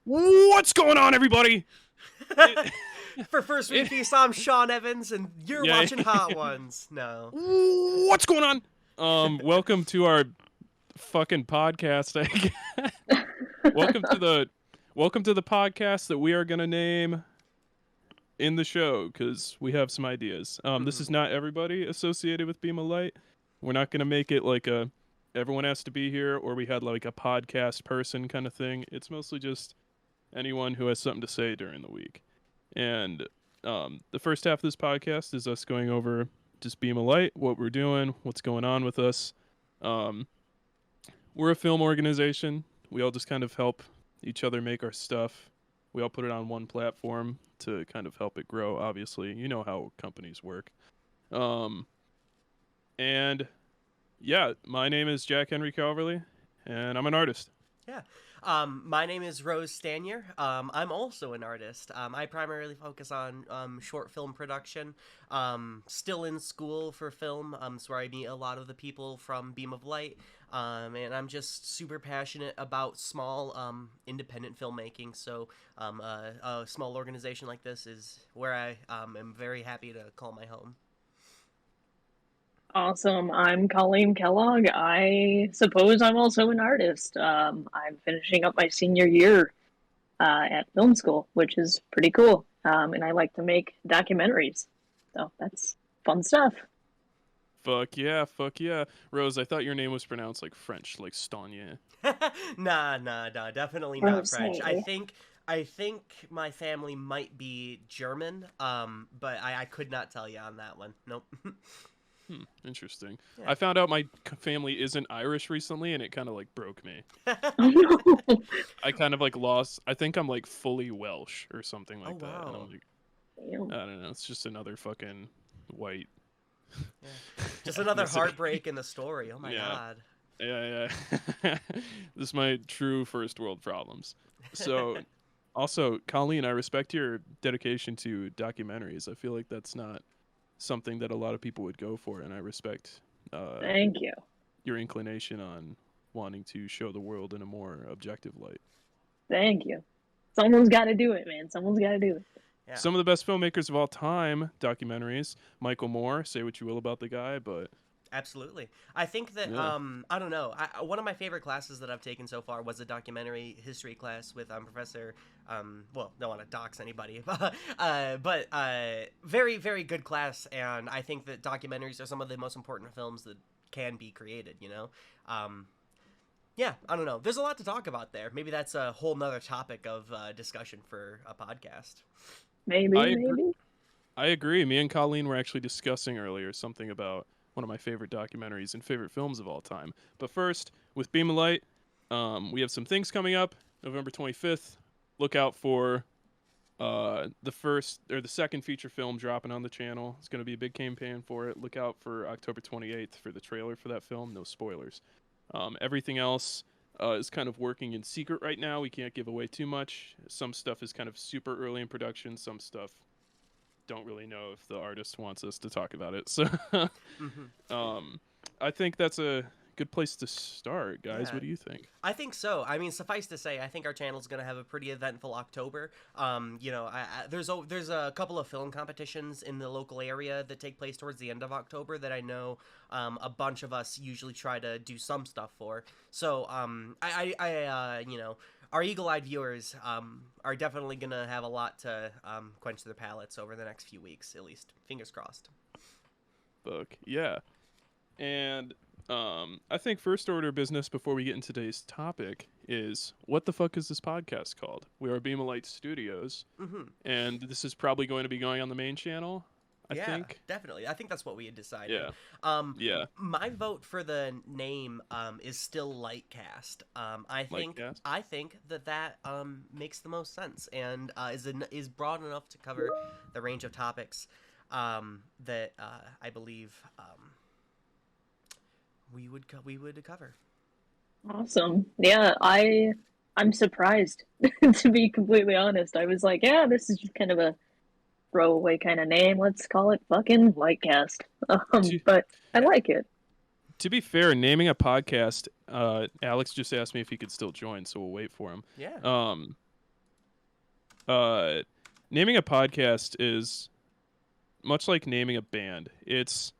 What's going on, everybody? For First Week Feast, I'm Sean Evans, and you're watching Hot Ones. No. What's going on? Welcome to our fucking podcast. welcome to the podcast that we are gonna name in the show because we have some ideas. This is not everybody associated with Beam of Light. We're not gonna make it like a everyone has to be here, or we had like a podcast person kind of thing. It's mostly just anyone who has something to say during the week. And the first half of this podcast is us going over just Beam of Light, what we're doing, what's going on with us. We're a film organization. We all just kind of help each other make our stuff. We all put it on one platform to kind of help it grow, obviously. You know how companies work. And yeah, my name is Jack Henry Calverley, and I'm an artist. Yeah. My name is Rose Stanier. I'm also an artist. I primarily focus on short film production. Still in school for film. It's where I meet a lot of the people from Beam of Light. And I'm just super passionate about small independent filmmaking. So a small organization like this is where I am very happy to call my home. Awesome. I'm Colleen Kellogg. I suppose I'm also an artist. I'm finishing up my senior year at film school, which is pretty cool. And I like to make documentaries. So that's fun stuff. Fuck yeah. Rose, I thought your name was pronounced like French, like Stanier. Nah, definitely not French. I think my family might be German, but I could not tell you on that one. Nope. Interesting. Yeah. I found out my family isn't Irish recently, and it kind of like broke me. Oh, no. I kind of like lost. I think I'm like fully Welsh or something like that. Wow. And I'm like, I don't know. It's just another fucking white. Yeah. Just another heartbreak in the story. Oh my god. Yeah. This is my true first world problems. So, also, Colleen, I respect your dedication to documentaries. I feel like that's not something that a lot of people would go for, and I respect Thank you. your inclination on wanting to show the world in a more objective light. Thank you. Someone's got to do it, man. Someone's got to do it. Yeah. Some of the best filmmakers of all time, documentaries. Michael Moore, say what you will about the guy, but Absolutely. I think that, Yeah. I don't know, one of my favorite classes that I've taken so far was a documentary history class with Professor, well, don't want to dox anybody, but very, very good class, and I think that documentaries are some of the most important films that can be created, you know? Yeah, I don't know. There's a lot to talk about there. Maybe that's a whole nother topic of discussion for a podcast. Maybe. I agree. Me and Colleen were actually discussing earlier something about one of my favorite documentaries and favorite films of all time. But first, with Beam of Light, we have some things coming up. November 25th. Look out for the second feature film dropping on the channel. It's going to be a big campaign for it. Look out for October 28th for the trailer for that film. No spoilers. Everything else is kind of working in secret right now. We can't give away too much. Some stuff is kind of super early in production. Some stuff don't really know if the artist wants us to talk about it. So I think that's a good place to start, guys. Yeah. What do you think? I think so. I mean, suffice to say, I think our channel's going to have a pretty eventful October. You know, there's a couple of film competitions in the local area that take place towards the end of October that I know a bunch of us usually try to do some stuff for. So you know, our eagle-eyed viewers are definitely going to have a lot to quench their palates over the next few weeks, at least. Fingers crossed. Fuck, yeah. And I think first order of business before we get into today's topic is, what the fuck is this podcast called? We are Beam of Light Studios, and this is probably going to be going on the main channel, I think. Definitely. I think that's what we had decided. Yeah. Yeah. My vote for the name is still Lightcast. I think that makes the most sense and is broad enough to cover the range of topics that I believe we would cover. Awesome. Yeah, I'm surprised, to be completely honest. I was like, yeah, this is just kind of a throwaway kind of name. Let's call it fucking Lightcast. But I like it. To be fair, naming a podcast, Alex just asked me if he could still join, so we'll wait for him. Yeah. naming a podcast is much like naming a band. It's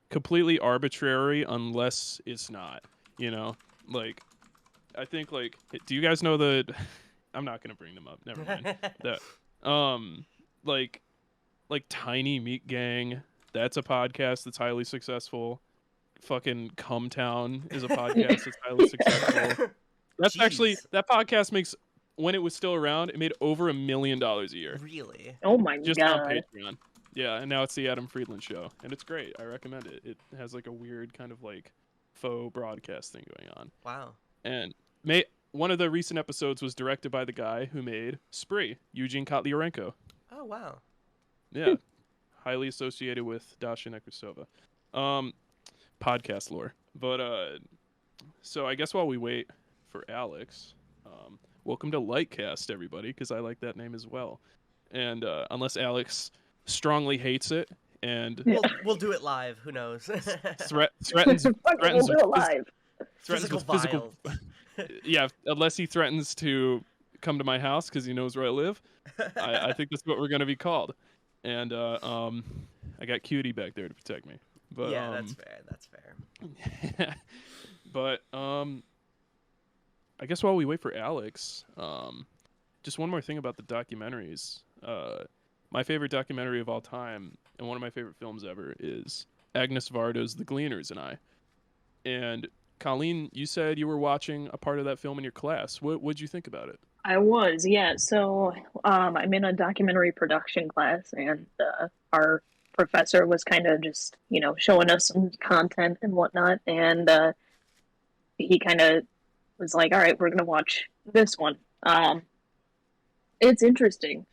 completely arbitrary unless it's not, you know? Like, I think, like, do you guys know the... I'm not going to bring them up. Never mind. Like Tiny Meat Gang, that's a podcast that's highly successful. Fucking Cumtown is a podcast that's highly successful. That's Jeez. actually, that podcast makes, when it was still around, it made over $1 million a year. Really? Oh my Just god. on Patreon. Yeah, and now it's the Adam Friedland Show, and it's great. I recommend it. It has like a weird kind of like faux broadcast thing going on. Wow. And one of the recent episodes was directed by the guy who made Spree, Eugene Kotlyarenko. Oh, wow. Yeah, highly associated with Dasha Nekrasova. Podcast lore. But so I guess while we wait for Alex, welcome to Lightcast, everybody, because I like that name as well. And unless Alex strongly hates it and We'll do it live. Who knows? threatens We'll do it live. threatens Physical with physical yeah, unless he threatens to come to my house because he knows where I live. I think that's what we're gonna be called. And I got Cutie back there to protect me. But yeah, that's fair. That's fair. but I guess while we wait for Alex, just one more thing about the documentaries. My favorite documentary of all time and one of my favorite films ever is Agnes Varda's The Gleaners and I. And Colleen, you said you were watching a part of that film in your class. What'd you think about it? I was, yeah. So I'm in a documentary production class, and our professor was kind of just, showing us some content and whatnot. And he kind of was like, all right, we're going to watch this one. It's interesting.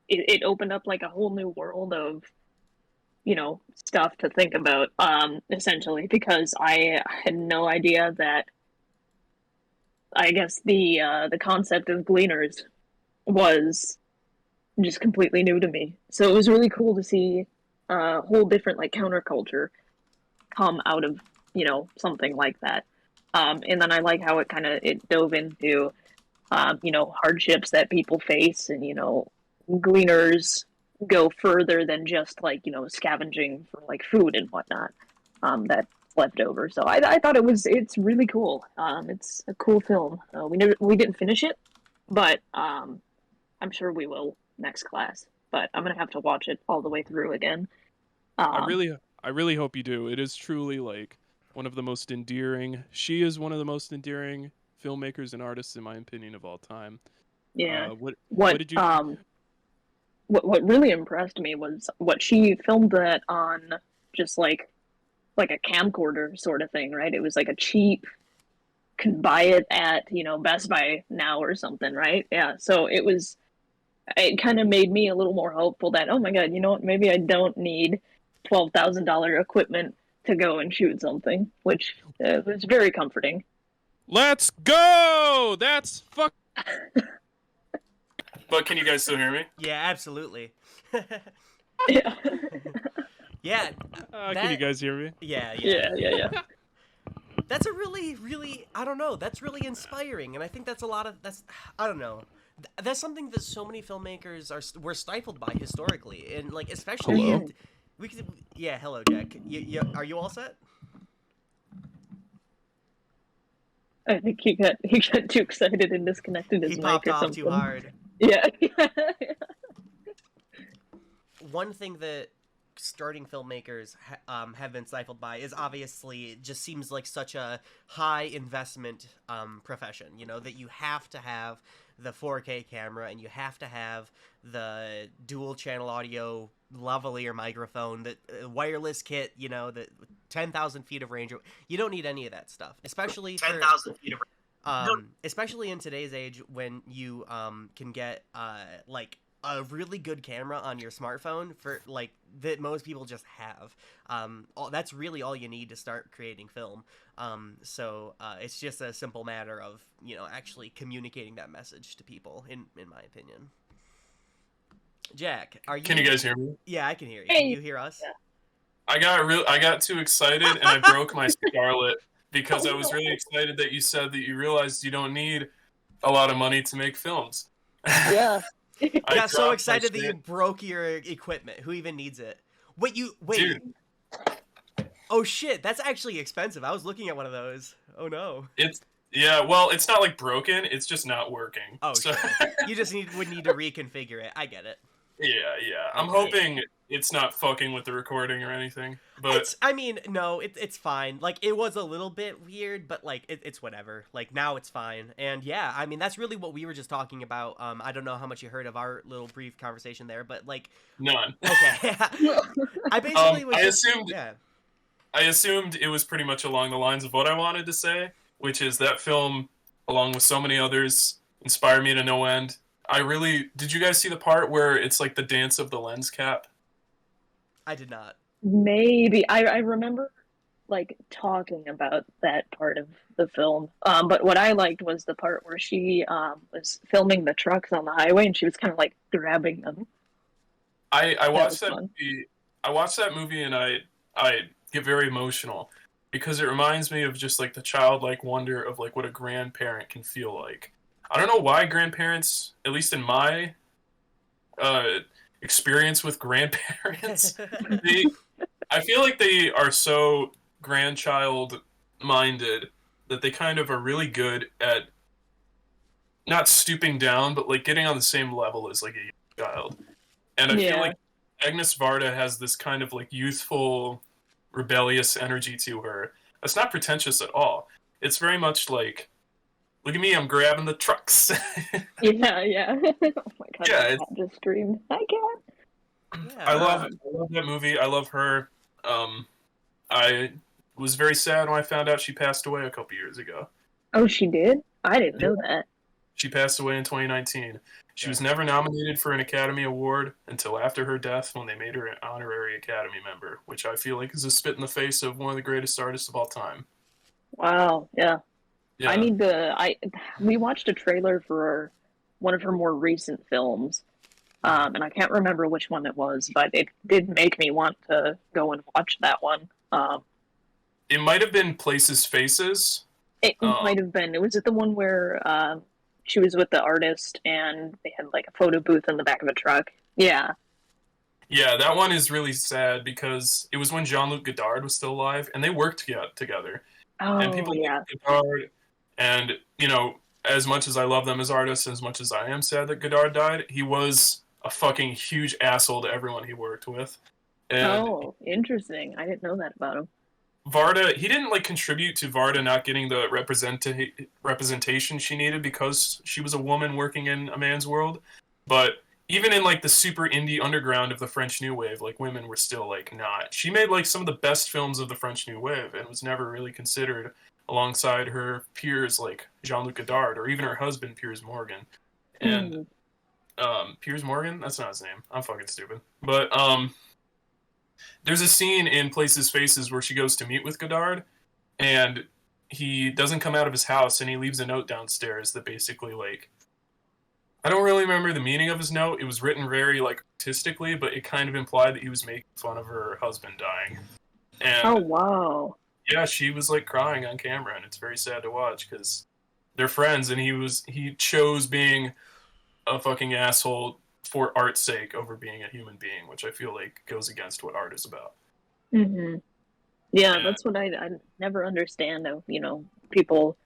It opened up like a whole new world of, stuff to think about, essentially, because I had no idea that, I guess the concept of Gleaners was just completely new to me. So it was really cool to see a whole different like counterculture come out of, something like that. And then I like how it dove into, hardships that people face, and, Gleaners go further than just like, scavenging for like food and whatnot, that's left over. So I thought it's really cool. It's a cool film. We didn't finish it, but I'm sure we will next class. But I'm gonna have to watch it all the way through again. I really hope you do. It is truly like one of the most endearing. She is one of the most endearing filmmakers and artists, in my opinion, of all time. Yeah. What did you? What really impressed me was what she filmed that on, just like a camcorder sort of thing, right? It was like a cheap, could buy it at, Best Buy now or something, right? Yeah. So it kind of made me a little more hopeful that, oh my God, you know what? Maybe I don't need $12,000 equipment to go and shoot something, which was very comforting. Let's go! That's fuck. But can you guys still hear me? Yeah, absolutely. Yeah. Yeah. Can you guys hear me? Yeah. That's a really, I don't know, that's really inspiring, and I think that's I don't know. That's something that so many filmmakers were stifled by historically, and like especially. Hello? Hello, Jack. Are you all set? I think he got too excited and disconnected his He mic popped or off something. too hard. Yeah. One thing that starting filmmakers have been stifled by is obviously it just seems like such a high investment profession, that you have to have the 4K camera and you have to have the dual channel audio lavalier microphone, the wireless kit, the 10,000 feet of range. You don't need any of that stuff, especially 10,000 feet of range. Especially in today's age when you can get like a really good camera on your smartphone for like that most people just have. That's really all you need to start creating film. So it's just a simple matter of actually communicating that message to people. In my opinion. Jack, are you? Can you guys hear me? Yeah, I can hear you. Hey. Can you hear us? Yeah. I got too excited and I broke my Scarlett because I was really excited that you said that you realized you don't need a lot of money to make films. Yeah. I Got so dropped my excited that you shit. broke your equipment. Who even needs it? Wait. Dude, Oh shit, that's actually expensive. I was looking at one of those. Oh no. it's yeah. Well, it's not like broken. It's just not working. Oh So sure. You just would need to reconfigure it. I get it. yeah. I'm Okay. hoping it's not fucking with the recording or anything. But I mean, no, it's fine. Like, it was a little bit weird, but, like, it's whatever. Like, now it's fine. And, yeah, I mean, that's really what we were just talking about. I don't know how much you heard of our little brief conversation there, but, like, none. okay. I basically was I just, assumed yeah. I assumed it was pretty much along the lines of what I wanted to say, which is that film, along with so many others, inspired me to no end. Did you guys see the part where it's like the dance of the lens cap? I did not. Maybe I remember like talking about that part of the film. But what I liked was the part where she was filming the trucks on the highway and she was kind of like grabbing them. I That was watched that fun. movie. I watched that movie and I get very emotional because it reminds me of just like the childlike wonder of like what a grandparent can feel like. I don't know why grandparents, at least in my uh, experience with grandparents, they I feel like they are so grandchild minded that they kind of are really good at not stooping down, but like getting on the same level as like a young child. And I feel Yeah. like Agnes Varda has this kind of like youthful, rebellious energy to her. That's not pretentious at all. It's very much like, look at me, I'm grabbing the trucks. Yeah. Oh my god, Yeah, my it's, cat just screamed. Hi, cat. Yeah. I love that movie. I love her. Um, I was very sad when I found out she passed away a couple years ago. Oh, she did? I didn't know that. She passed away in 2019. She was Yeah. never nominated for an Academy Award until after her death when they made her an honorary Academy member, which I feel like is a spit in the face of one of the greatest artists of all time. Wow, yeah. I Yeah. need to we watched a trailer for one of her more recent films. And I can't remember which one it was, but it did make me want to go and watch that one. It might have been Places Faces. It Um, might have been. It was it the one where she was with the artist and they had like a photo booth in the back of a truck. Yeah. yeah, that one is really sad because it was when Jean-Luc Godard was still alive, and they worked together. And Oh, people like yeah. Godard, and you know, as much as I love them as artists, as much as I am sad that Godard died, he was a fucking huge asshole to everyone he worked with. And Oh, interesting. I didn't know that about him. Varda, he didn't like contribute to Varda not getting the representation she needed because she was a woman working in a man's world. But even in like the super indie underground of the French New Wave, like women were still like not. She made like some of the best films of the French New Wave and was never really considered alongside her peers like Jean-Luc Godard or even her husband Piers Morgan. And Mm. Piers Morgan, that's not his name. I'm fucking stupid. But there's a scene in Places Faces where she goes to meet with Godard, and he doesn't come out of his house, and he leaves a note downstairs that basically, like, I don't really remember the meaning of his note. It was written very, like, artistically, but it kind of implied that he was making fun of her husband dying. Oh, And, wow. yeah, she was, like, crying on camera, and it's very sad to watch, because they're friends, and he chose being a fucking asshole for art's sake over being a human being, which I feel like goes against what art is about. Hmm. Yeah, And that's what I never understand of, people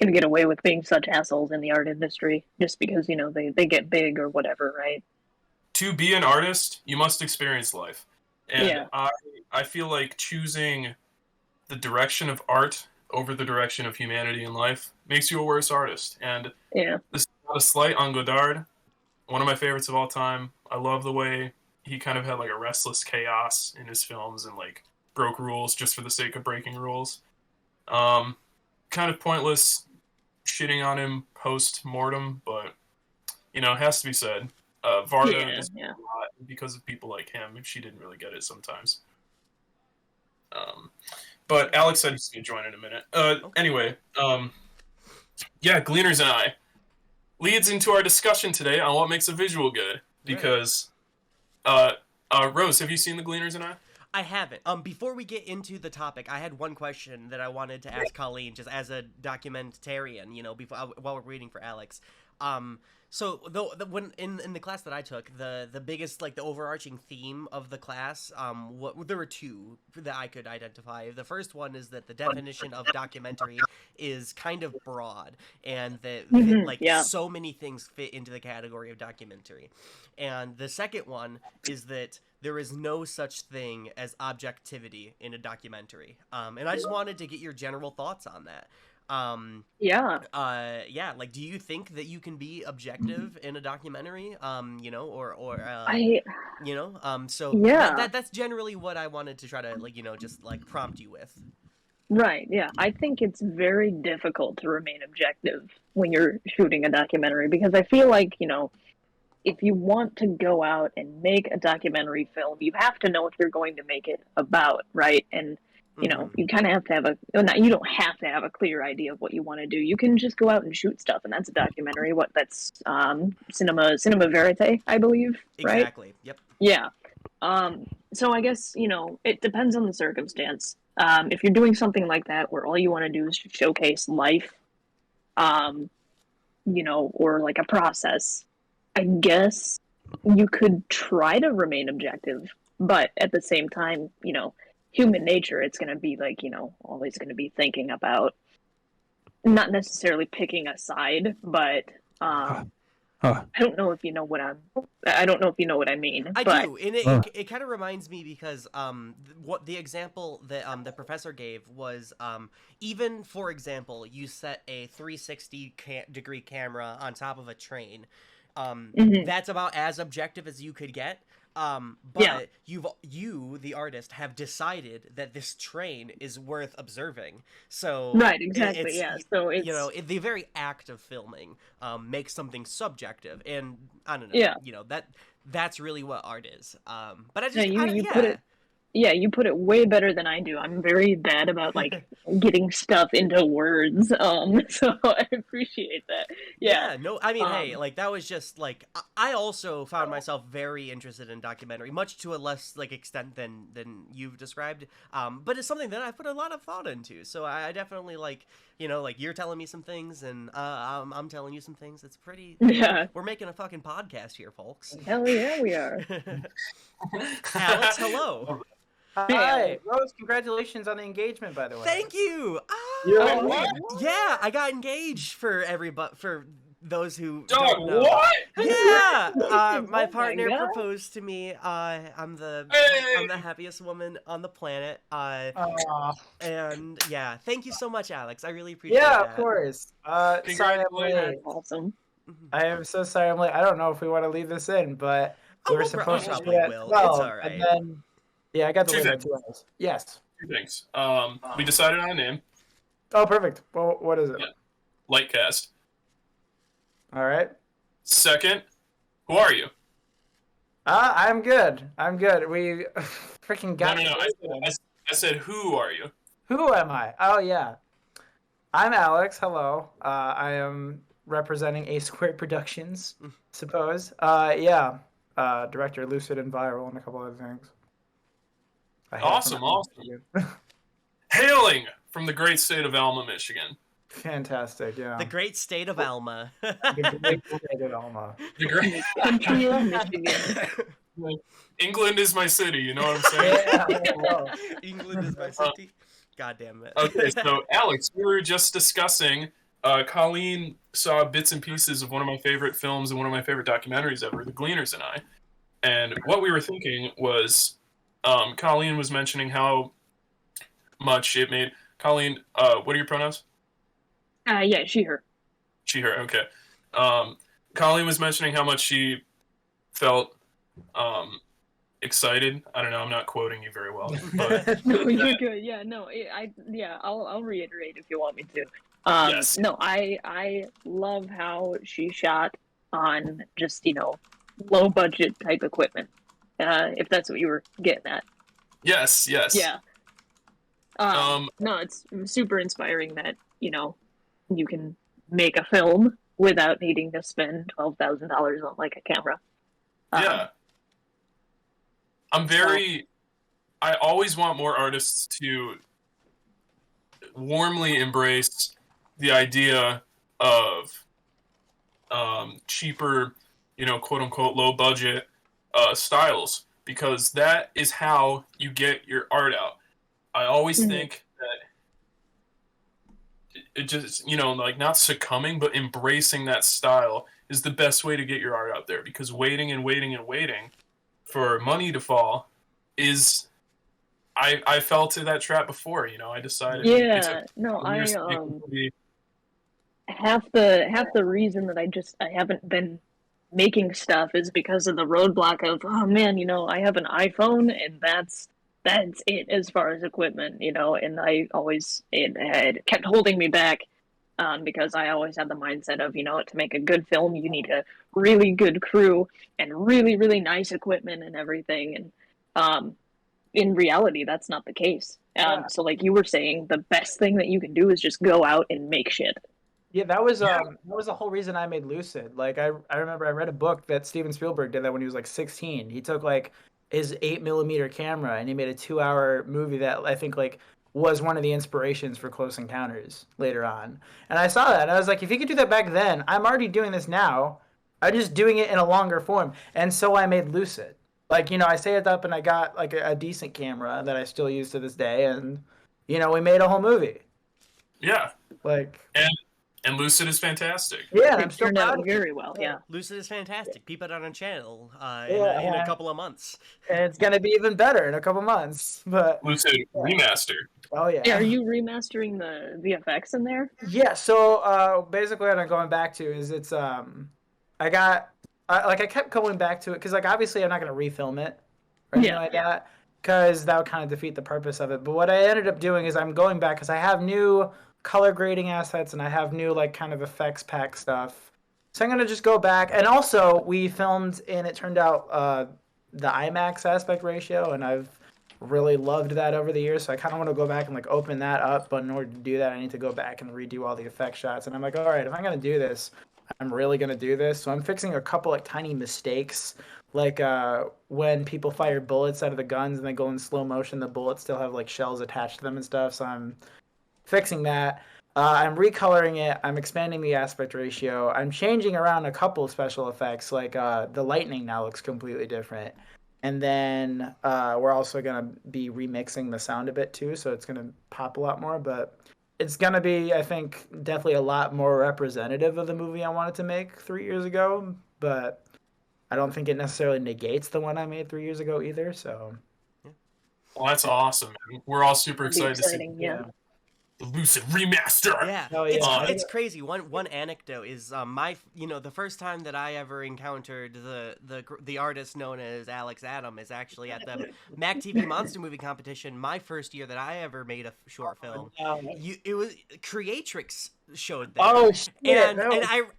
can get away with being such assholes in the art industry just because, they get big or whatever, right? to be an artist, you must experience life. And Yeah. I feel like choosing the direction of art over the direction of humanity in life makes you a worse artist. And Yeah. this is not a slight on Godard, one of my favorites of all time. I love the way he kind of had like a restless chaos in his films and like broke rules just for the sake of breaking rules. Kind of pointless shitting on him post mortem, but it has to be said. Varda Yeah, is yeah. a lot because of people like him. She didn't really get it sometimes. Um, but Alex said he's gonna join in a minute. Anyway, yeah, Gleaners and I leads into our discussion today on what makes a visual good. Because, Rose, have you seen the Gleaners and I? I haven't. Before we get into the topic, I had one question that I wanted to ask Colleen, just as a documentarian, before while we're waiting for Alex. So when in the class that I took, the biggest, like, the overarching theme of the class, there were two that I could identify. The first one is that the definition of documentary is kind of broad, and that like Yeah. so many things fit into the category of documentary. And the second one is that there is no such thing as objectivity in a documentary. And I just wanted to get your general thoughts on that. Yeah. Yeah, like, do you think that you can be objective in a documentary? You know, I you know, so yeah. that's generally what I wanted to try to, like, you know, just like prompt you with. Right, yeah. I think it's very difficult to remain objective when you're shooting a documentary because I feel like, if you want to go out and make a documentary film, you have to know what you're going to make it about, right? And you kind of have to have you don't have to have a clear idea of what you want to do. You can just go out and shoot stuff, and that's a documentary. That's cinema verite, I believe, right? Exactly. Yep. Yeah. So I guess, it depends on the circumstance. If you're doing something like that where all you want to do is showcase life, or like a process, I guess you could try to remain objective, but at the same time, human nature, it's going to be like, always going to be thinking about not necessarily picking a side, but I don't know if you know what I don't know if you know what I mean. I but, do, and it kind of reminds me because what the example that the professor gave was even, for example, you set a 360 degree camera on top of a train. That's about as objective as you could get. But you, the artist, have decided that this train is worth observing. So right, exactly, So it's the very act of filming makes something subjective, and I don't know, that's really what art is. But I just put it. Yeah, you put it way better than I do. I'm very bad about like getting stuff into words. So I appreciate that. Yeah. No, I mean, hey, like, that was just like, I also found myself very interested in documentary, much to a less like extent than you've described. But it's something that I put a lot of thought into. So I definitely like, like, you're telling me some things, and I'm telling you some things. It's pretty. Yeah. We're making a fucking podcast here, folks. Hell yeah, we are. Alex, hello. Hi, Rose. Congratulations on the engagement, by the way. Thank you. Yeah, I got engaged for those who don't know. What? Yeah, my partner proposed to me. I'm the happiest woman on the planet. And yeah, thank you so much, Alex. I really appreciate that. Yeah, of course. Sorry I'm late. Awesome. I am so sorry I'm late. I don't know if we want to leave this in, but we were supposed to be at 12. It's all right. And then, I got the window 2 hours. Yes. Two things. We decided on a name. Oh, perfect. Well, what is it? Yeah. Lightcast. All right. Second, who are you? I'm good. We freaking got. No. I said, who are you? Who am I? Oh yeah, I'm Alex. Hello. I am representing A Squared Productions. Suppose. Director Lucid and Viral and a couple other things. Awesome. Hailing from the great state of Alma, Michigan. Fantastic, yeah. The great state of Alma. The great state of Alma. The great country of Michigan. England is my city, you know what I'm saying? Yeah, England is my city. God damn it. Okay, so Alex, we were just discussing, Colleen saw bits and pieces of one of my favorite films and one of my favorite documentaries ever, The Gleaners and I. And what we were thinking was, Colleen was mentioning how much it made. Colleen, what are your pronouns? Yeah, she, her. She, her, okay. Colleen was mentioning how much she felt excited. I don't know, I'm not quoting you very well. But No, you're good. Yeah, no, I'll reiterate if you want me to. Yes. No, I love how she shot on just, low budget type equipment. If that's what you were getting at. Yes. Yeah. No, it's super inspiring that, you can make a film without needing to spend $12,000 on like a camera. Yeah. I always want more artists to warmly embrace the idea of cheaper, quote unquote low budget styles, because that is how you get your art out. I always think that it just, like not succumbing, but embracing that style is the best way to get your art out there, because waiting and waiting and waiting for money to fall is, I fell to that trap before, I decided. Half the reason that I haven't been making stuff is because of the roadblock of, oh man, I have an iPhone and that's it as far as equipment, and it kept holding me back, because I always had the mindset of, to make a good film you need a really good crew and really, really nice equipment and everything, and in reality that's not the case. So like you were saying, the best thing that you can do is just go out and make shit. Yeah, that was the whole reason I made Lucid. Like I remember I read a book that Steven Spielberg did that when he was like 16. He took like his 8mm camera and he made a 2-hour movie that I think like was one of the inspirations for Close Encounters later on. And I saw that and I was like, if he could do that back then, I'm already doing this now. I'm just doing it in a longer form. And so I made Lucid. Like, I saved up and I got like a decent camera that I still use to this day, and we made a whole movie. Yeah. Like, and Lucid is fantastic. Yeah, it turned out very well. Yeah, Lucid is fantastic. Peep it on our channel in a couple of months, and it's gonna be even better in a couple months. But Lucid Remastered. Oh yeah. Are you remastering the VFX in there? Yeah. So basically, what I'm going back to is it's I kept going back to it because like obviously I'm not gonna refilm it or anything like that, because that would kind of defeat the purpose of it. But what I ended up doing is I'm going back because I have new color grading assets and I have new like kind of effects pack stuff. So I'm gonna just go back, and also we filmed and it turned out the IMAX aspect ratio, and I've really loved that over the years. So I kind of want to go back and like open that up, but in order to do that, I need to go back and redo all the effect shots. And I'm like, all right, if I'm gonna do this, I'm really gonna do this. So I'm fixing a couple like tiny mistakes, like when people fire bullets out of the guns and they go in slow motion, the bullets still have like shells attached to them and stuff. So I'm fixing that. I'm recoloring it. I'm expanding the aspect ratio. I'm changing around a couple of special effects, like the lightning now looks completely different. And then we're also going to be remixing the sound a bit too, so it's going to pop a lot more. But it's going to be, I think, definitely a lot more representative of the movie I wanted to make 3 years ago. But I don't think it necessarily negates the one I made 3 years ago either. So, well, that's awesome, man. We're all super excited to see. Yeah. The Lucid Remaster. Yeah, it's crazy. One anecdote is the first time that I ever encountered the artist known as Alex Adam is actually at the Mac TV Monster Movie Competition. My first year that I ever made a short film. It was Creatrix showed there. Oh shit! And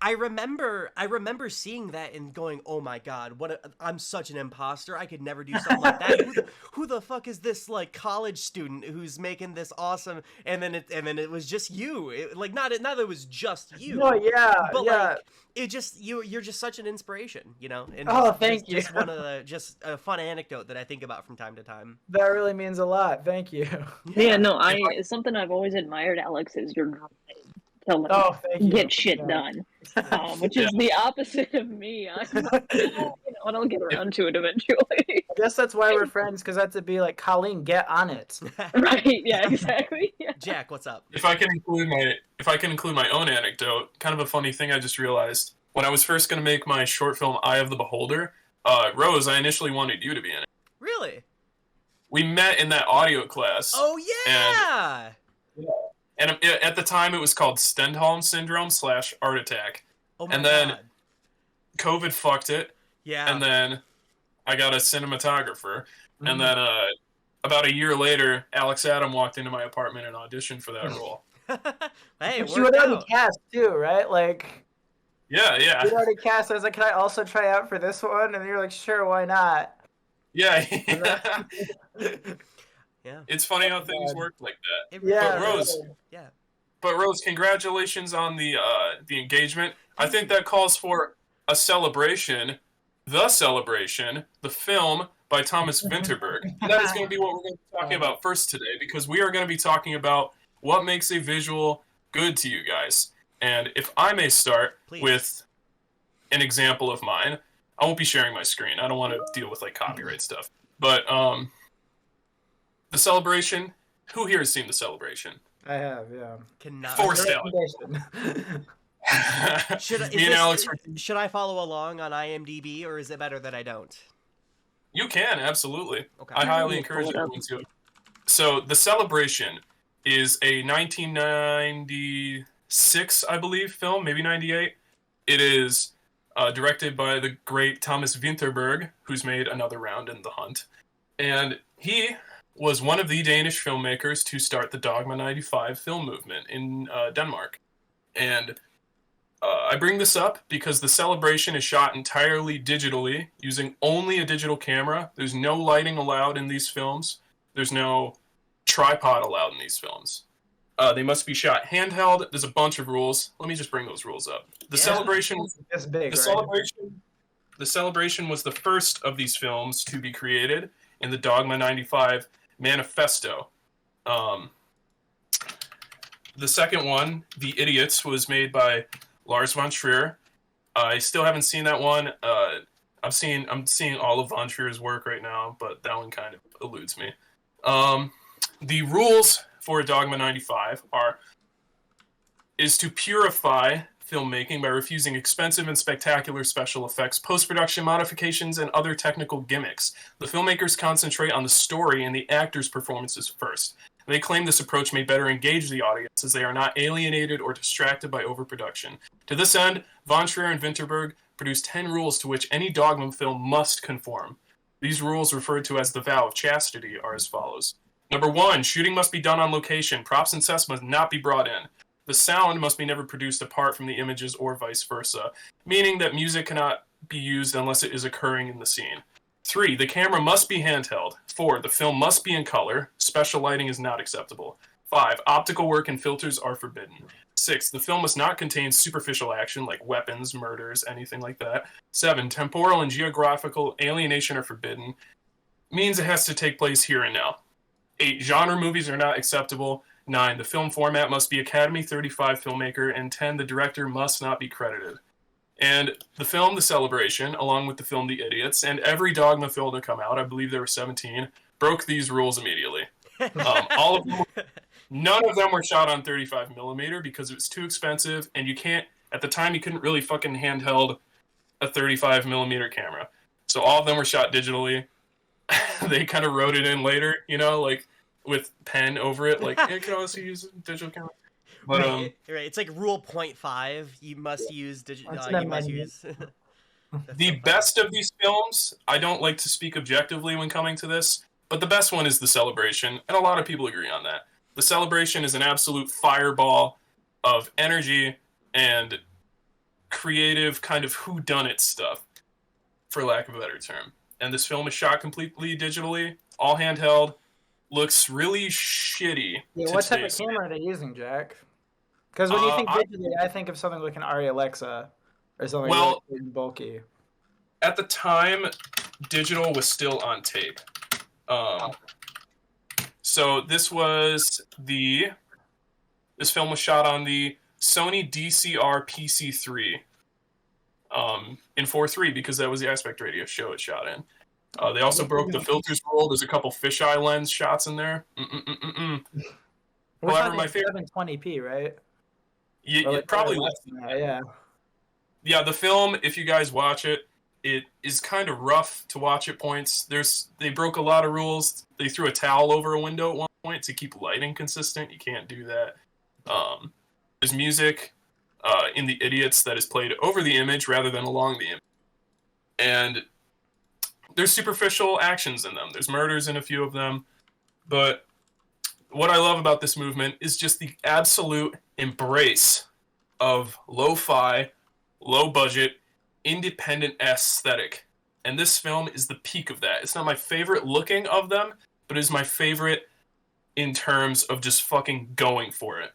I remember seeing that and going, oh my god, I'm such an imposter. I could never do something like that. Who the fuck is this like college student who's making this awesome? And then it was just you. Not that it was just you. No, yeah, but yeah. like it just you're just such an inspiration, And thank you. Just one of the a fun anecdote that I think about from time to time. That really means a lot. Thank you. Yeah, no, something I've always admired, Alex, is your drive to get shit done, which is the opposite of me. I'll get around to it eventually. I guess that's why we're friends, because that's to be like, Colleen, get on it. Right? Yeah, exactly. Yeah. Jack, what's up? If I can include my own anecdote, kind of a funny thing I just realized when I was first going to make my short film Eye of the Beholder. Rose, I initially wanted you to be in it. Really? We met in that audio class. Oh yeah. And at the time, it was called Stendhalm Syndrome / Art Attack. Oh my and then God. COVID fucked it. Yeah. And then I got a cinematographer. Mm-hmm. And then about a year later, Alex Adam walked into my apartment and auditioned for that role. Hey, but you were already cast too, right? Like. Yeah. You were already cast. I was like, can I also try out for this one? And you're like, sure, why not? Yeah. Yeah. It's funny how things work like that. Yeah. But Rose, congratulations on the engagement. I think that calls for a celebration. The Celebration, the film by Thomas Vinterberg. That is going to be what we're going to be talking about first today, because we are going to be talking about what makes a visual good to you guys. And if I may start with an example of mine. I won't be sharing my screen. I don't want to deal with like copyright stuff. But The Celebration. Who here has seen The Celebration? I have, yeah. Cannot. Forced out. Me and Alex. Should I follow along on IMDb, or is it better that I don't? You can, absolutely. Okay. I highly encourage everyone to. So, The Celebration is a 1996, I believe, film, maybe 98. It is directed by the great Thomas Vinterberg, who's made another round in The Hunt. And he was one of the Danish filmmakers to start the Dogma 95 film movement in Denmark. And I bring this up because The Celebration is shot entirely digitally, using only a digital camera. There's no lighting allowed in these films. There's no tripod allowed in these films. They must be shot handheld. There's a bunch of rules. Let me just bring those rules up. The Celebration was the first of these films to be created in the Dogma 95 manifesto. The second one, The Idiots, was made by Lars von Trier. I still haven't seen that one. I'm seeing all of von Trier's work right now, but that one kind of eludes me. The rules for Dogma 95 is to purify filmmaking by refusing expensive and spectacular special effects, post-production modifications, and other technical gimmicks. The filmmakers concentrate on the story and the actors' performances first. They claim this approach may better engage the audience as they are not alienated or distracted by overproduction. To this end, von Trier and Vinterberg produced 10 rules to which any Dogma film must conform. These rules, referred to as the vow of chastity, are as follows. Number 1, shooting must be done on location. Props and sets must not be brought in. The sound must be never produced apart from the images or vice versa, meaning that music cannot be used unless it is occurring in the scene. 3, the camera must be handheld. 4, the film must be in color. Special lighting is not acceptable. 5, optical work and filters are forbidden. 6, the film must not contain superficial action like weapons, murders, anything like that. 7, temporal and geographical alienation are forbidden. Means it has to take place here and now. 8, genre movies are not acceptable. 9, the film format must be Academy 35 filmmaker. And 10, the director must not be credited. And the film, The Celebration, along with the film The Idiots, and every Dogma film to come out, I believe there were 17, broke these rules immediately. All of them, none of them were shot on 35 millimeter because it was too expensive, and you can't, at the time, you couldn't really fucking handheld a 35 millimeter camera. So all of them were shot digitally. They kind of wrote it in later, you know, like with pen over it, like, you can also use a digital camera. But right, it's like rule 0.5. You must use digital. You must use. The best of these films, I don't like to speak objectively when coming to this, but the best one is The Celebration, and a lot of people agree on that. The Celebration is an absolute fireball of energy and creative kind of whodunit stuff, for lack of a better term. And this film is shot completely digitally, all handheld, looks really shitty. Yeah, what type of camera are they using, Jack? Because when you think digitally, I think of something like an Arri Alexa or something really bulky. At the time, digital was still on tape. So this film was shot on the Sony DCR PC3 in 4:3 because that was the aspect ratio show it shot in. They also broke the filters rule. There's a couple fisheye lens shots in there. However, my favorite 720p, right? Yeah, probably less than that. Yeah. Yeah, the film, if you guys watch it, it is kind of rough to watch at points. They broke a lot of rules. They threw a towel over a window at one point to keep lighting consistent. You can't do that. There's music in The Idiots that is played over the image rather than along the image. And there's superficial actions in them. There's murders in a few of them. But what I love about this movement is just the absolute embrace of lo-fi, low-budget, independent aesthetic. And this film is the peak of that. It's not my favorite looking of them, but it is my favorite in terms of just fucking going for it.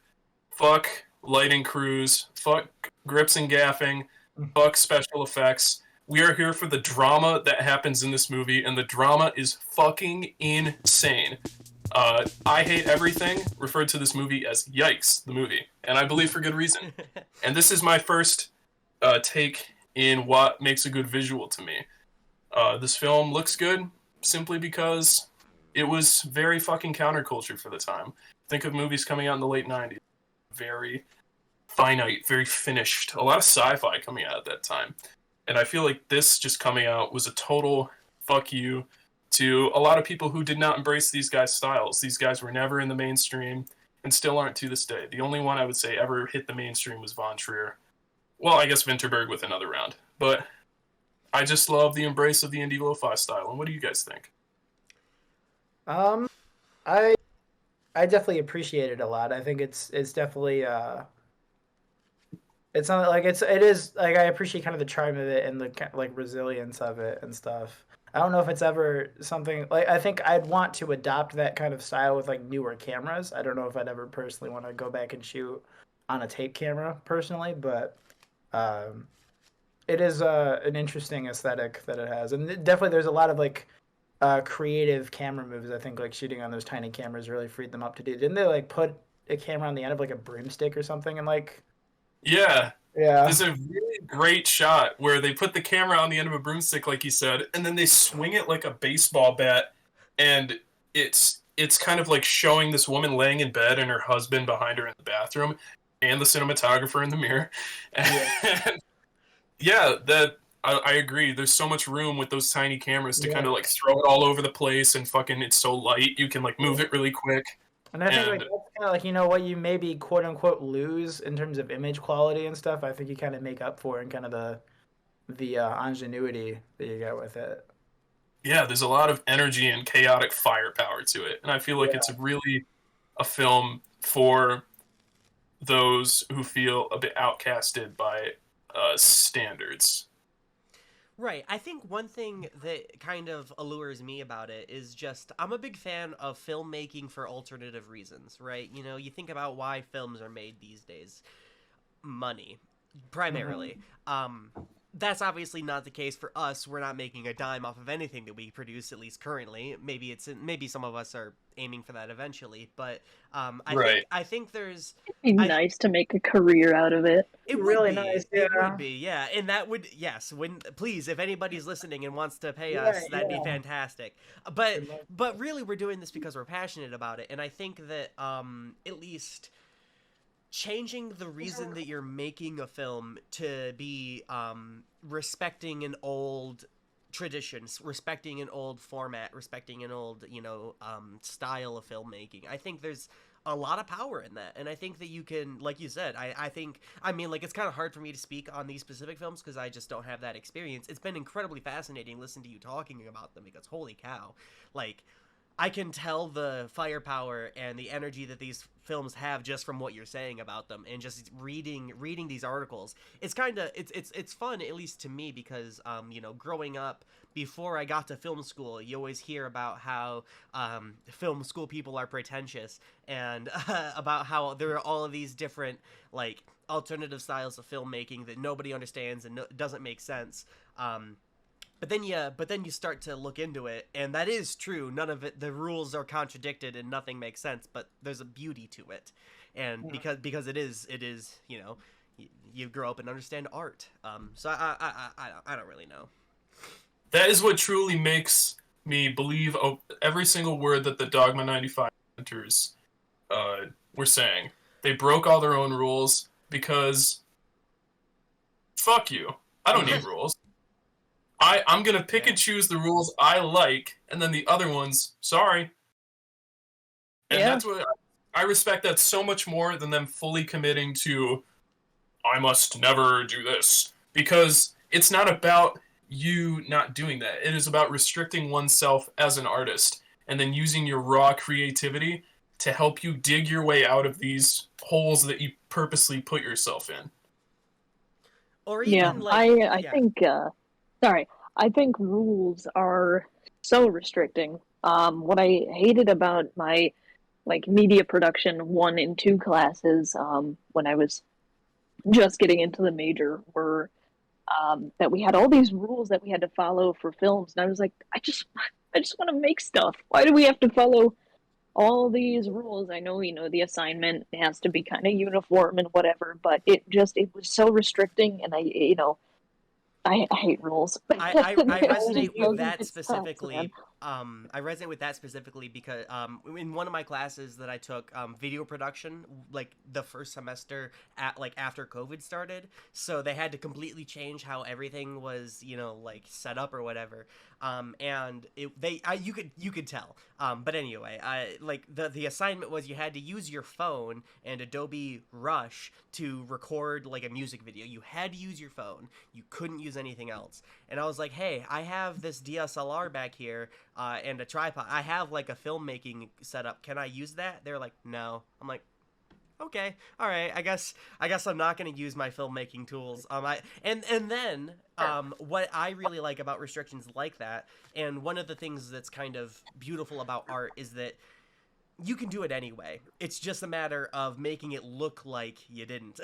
Fuck lighting crews, fuck grips and gaffing, fuck special effects. We are here for the drama that happens in this movie, and the drama is fucking insane. I Hate Everything referred to this movie as Yikes, the movie, and I believe for good reason. And this is my first take in what makes a good visual to me. This film looks good simply because it was very fucking counterculture for the time. Think of movies coming out in the late 90s. Very finite, very finished. A lot of sci-fi coming out at that time. And I feel like this just coming out was a total fuck you to a lot of people who did not embrace these guys' styles. These guys were never in the mainstream and still aren't to this day. The only one I would say ever hit the mainstream was Von Trier. Well, I guess Winterberg with Another Round. But I just love the embrace of the indie lo-fi style. And what do you guys think? I definitely appreciate it a lot. I think it's definitely it's not like it is like I appreciate kind of the charm of it and the like resilience of it and stuff. I don't know if it's ever something like I think I'd want to adopt that kind of style with like newer cameras. I don't know if I'd ever personally want to go back and shoot on a tape camera personally, but it is an interesting aesthetic that it has, and definitely there's a lot of like creative camera moves. I think like shooting on those tiny cameras really freed them up to do. Didn't they like put a camera on the end of like a broomstick or something and like? Yeah. Yeah. There's a really great shot where they put the camera on the end of a broomstick, like you said, and then they swing it like a baseball bat, and it's kind of like showing this woman laying in bed and her husband behind her in the bathroom, and the cinematographer in the mirror. And yeah, I agree. There's so much room with those tiny cameras to kind of like throw it all over the place, and fucking it's so light you can like move it really quick. And I think like that's kind of like, you know, what you maybe quote unquote lose in terms of image quality and stuff. I think you kind of make up for in kind of the ingenuity that you get with it. Yeah, there's a lot of energy and chaotic firepower to it, and I feel like it's really a film for those who feel a bit outcasted by standards. Right. I think one thing that kind of allures me about it is just I'm a big fan of filmmaking for alternative reasons, right? You know, you think about why films are made these days. Money, primarily. That's obviously not the case for us. We're not making a dime off of anything that we produce, at least currently. Maybe some of us are aiming for that eventually, but I think there's It'd be nice to make a career out of it. It would really be. nice, It would be, yeah. And that would, yes. Please, if anybody's listening and wants to pay us, that'd be fantastic. But really, we're doing this because we're passionate about it, and I think that at least changing the reason that you're making a film to be respecting an old tradition, respecting an old format, respecting an old, style of filmmaking. I think there's a lot of power in that, and I think that you can, like you said, I mean, it's kind of hard for me to speak on these specific films because I just don't have that experience. It's been incredibly fascinating listening to you talking about them because holy cow, like, I can tell the firepower and the energy that these films have just from what you're saying about them, and just reading these articles. It's kind of it's fun, at least to me, because growing up before I got to film school, you always hear about how film school people are pretentious, and about how there are all of these different like alternative styles of filmmaking that nobody understands and doesn't make sense. But then you start to look into it, and that is true. None of it, the rules are contradicted, and nothing makes sense. But there's a beauty to it, and because it is, you grow up and understand art. So I don't really know. That is what truly makes me believe every single word that the Dogma 95 presenters were saying. They broke all their own rules because fuck you. I don't need rules. I'm going to pick and choose the rules I like, and then the other ones, sorry. And that's what I respect that so much more than them fully committing to, I must never do this. Because it's not about you not doing that. It is about restricting oneself as an artist, and then using your raw creativity to help you dig your way out of these holes that you purposely put yourself in. Or even I think rules are so restricting. What I hated about my media production 1 and 2 classes when I was just getting into the major were that we had all these rules that we had to follow for films, and I was like, I just want to make stuff. Why do we have to follow all these rules? I know, the assignment has to be kind of uniform and whatever, but it was so restricting, and I hate rules. I resonate with that It's tough, specifically. man. I resonate with that specifically because in one of my classes that I took, video production, like the first semester after COVID started, so they had to completely change how everything was, like set up or whatever. And you could tell. But anyway, like the assignment was you had to use your phone and Adobe Rush to record like a music video. You had to use your phone. You couldn't use anything else. And I was like, hey, I have this DSLR back here and a tripod. I have like a filmmaking setup. Can I use that? They're like, no. I'm like, okay, all right. I guess I'm not going to use my filmmaking tools. And then what I really like about restrictions like that, and one of the things that's kind of beautiful about art is that you can do it anyway. It's just a matter of making it look like you didn't,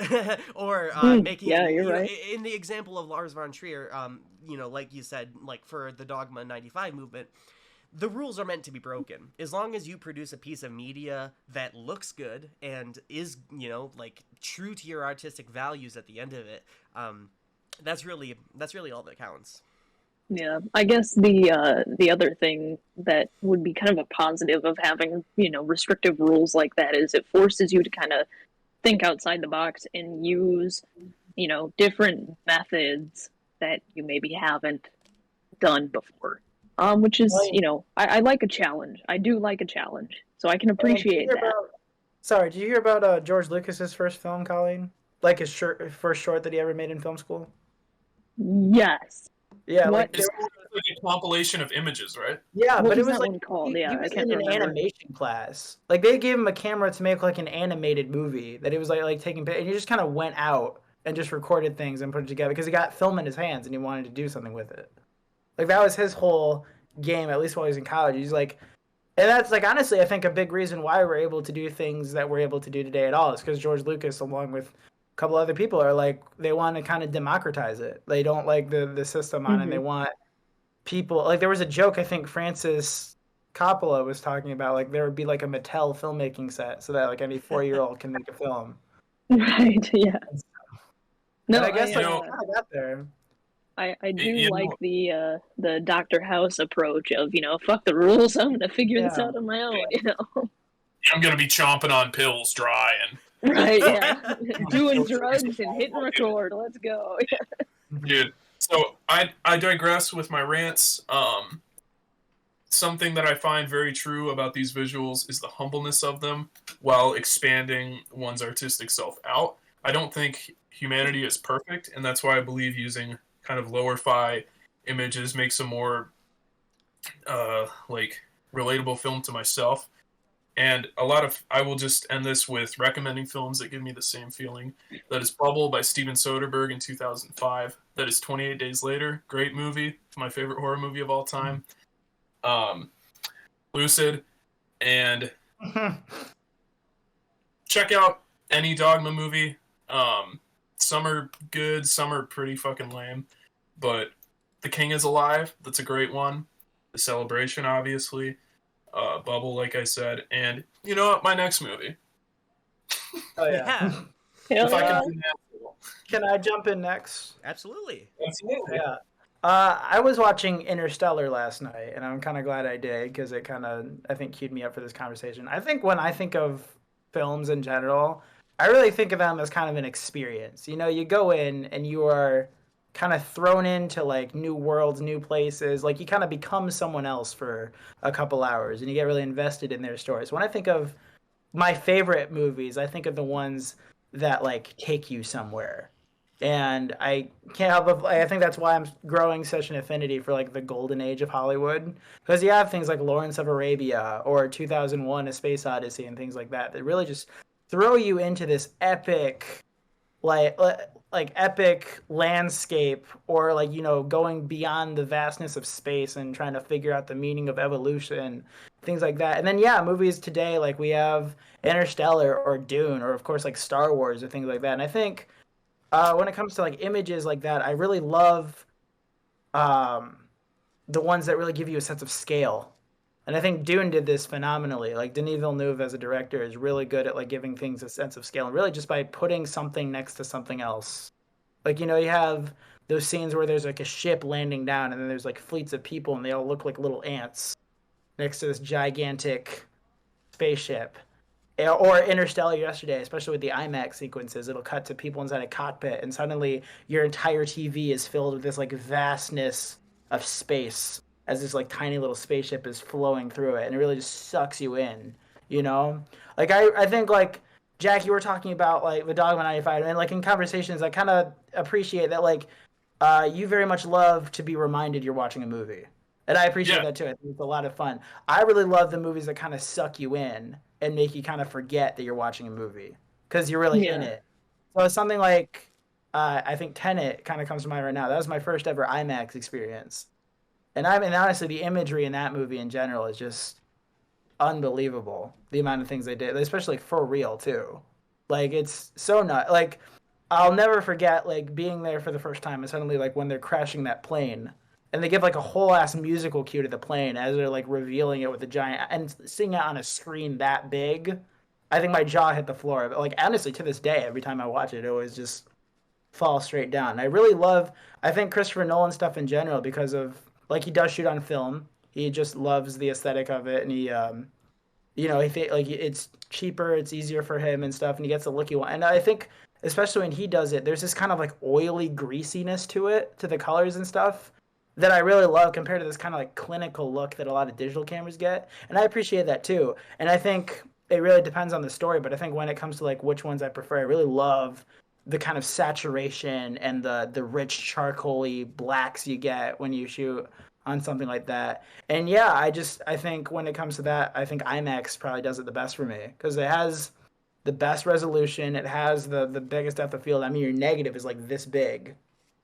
or making yeah, it. you're right. In the example of Lars von Trier, like you said, like for the Dogma '95 movement, the rules are meant to be broken. As long as you produce a piece of media that looks good and is, like true to your artistic values at the end of it, that's really all that counts. Yeah, I guess the other thing that would be kind of a positive of having, restrictive rules like that is it forces you to kind of think outside the box and use, different methods that you maybe haven't done before. Which is, I like a challenge. I do like a challenge, so I can appreciate that. Sorry, did you hear about George Lucas's first film, Colleen? Like his first short that he ever made in film school? Yes. Yeah, What? It's like a compilation of images, right? Yeah, What but it was was that like one called? he Yeah, was I can't in an remember. animation class. Like they gave him a camera to make like an animated movie that he was like taking, and he just kind of went out and just recorded things and put it together because he got film in his hands and he wanted to do something with it. Like that was his whole game, at least while he was in college. He's like, and that's like honestly, I think a big reason why we're able to do things that we're able to do today at all is because George Lucas, along with a couple other people, are like they want to kind of democratize it. They don't like the system on it. They want people like there was a joke I think Francis Coppola was talking about, like there would be like a Mattel filmmaking set so that like any 4-year-old can make a film. Right. Yeah. No, and I guess I kind of got there. I do like the Dr. House approach of, fuck the rules, I'm gonna figure this out on my own, I'm gonna be chomping on pills dry and Right, yeah. Doing drugs and hitting record, let's go. Dude, so I digress with my rants. Something that I find very true about these visuals is the humbleness of them while expanding one's artistic self out. I don't think humanity is perfect, and that's why I believe using kind of lower-fi images makes a more like relatable film to myself. And I will just end this with recommending films that give me the same feeling. That is Bubble by Steven Soderbergh in 2005. That is 28 Days Later. Great movie. It's my favorite horror movie of all time. Lucid. And check out any Dogma movie. Some are good, some are pretty fucking lame. But The King is Alive. That's a great one. The Celebration, obviously. Bubble, like I said, and you know what? My next movie. Oh yeah. Hell If I yeah. can do that. Can I jump in next? Absolutely. Absolutely. Yeah. I was watching Interstellar last night, and I'm kind of glad I did because it kind of, I think, queued me up for this conversation. I think when I think of films in general, I really think of them as kind of an experience. You go in and you are kind of thrown into like new worlds, new places. Like you kind of become someone else for a couple hours, and you get really invested in their stories. When I think of my favorite movies, I think of the ones that like take you somewhere. And I can't help but I think that's why I'm growing such an affinity for like the golden age of Hollywood, because you have things like Lawrence of Arabia or 2001: A Space Odyssey and things like that really just throw you into this epic like epic landscape, or like going beyond the vastness of space and trying to figure out the meaning of evolution, things like that. And then movies today, like we have Interstellar or Dune, or of course like Star Wars or things like that. And I think when it comes to like images like that, I really love the ones that really give you a sense of scale. And I think Dune did this phenomenally. Like Denis Villeneuve as a director is really good at like giving things a sense of scale, and really just by putting something next to something else. Like you have those scenes where there's like a ship landing down and then there's like fleets of people and they all look like little ants next to this gigantic spaceship. Or Interstellar yesterday, especially with the IMAX sequences, it'll cut to people inside a cockpit and suddenly your entire TV is filled with this like vastness of space as this like tiny little spaceship is flowing through it, and it really just sucks you in, you know? Like I think like Jack, you were talking about like the Dogma 95, and like in conversations I kind of appreciate that like you very much love to be reminded you're watching a movie. And I appreciate that too. I think it's a lot of fun. I really love the movies that kind of suck you in and make you kind of forget that you're watching a movie because you're really in it. So something like I think Tenet kind of comes to mind right now. That was my first ever IMAX experience. And honestly, the imagery in that movie in general is just unbelievable. The amount of things they did, especially like, for real too. Like it's so nut. Like I'll never forget like being there for the first time and suddenly like when they're crashing that plane and they give like a whole ass musical cue to the plane as they're like revealing it with a giant and seeing it on a screen that big. I think my jaw hit the floor. But like honestly, to this day, every time I watch it, it always just falls straight down. I really love. I think Christopher Nolan stuff in general because of like he does shoot on film. He just loves the aesthetic of it, and he, you know, like it's cheaper, it's easier for him and stuff, and he gets the look he wants. And I think, especially when he does it, there's this kind of like oily greasiness to it, to the colors and stuff, that I really love compared to this kind of like clinical look that a lot of digital cameras get. And I appreciate that too. And I think it really depends on the story, but I think when it comes to like which ones I prefer, I really love the kind of saturation and the rich charcoaly blacks you get when you shoot on something like that. And yeah, I think when it comes to that, I think IMAX probably does it the best for me because it has the best resolution. It has the biggest depth of field. I mean, your negative is like this big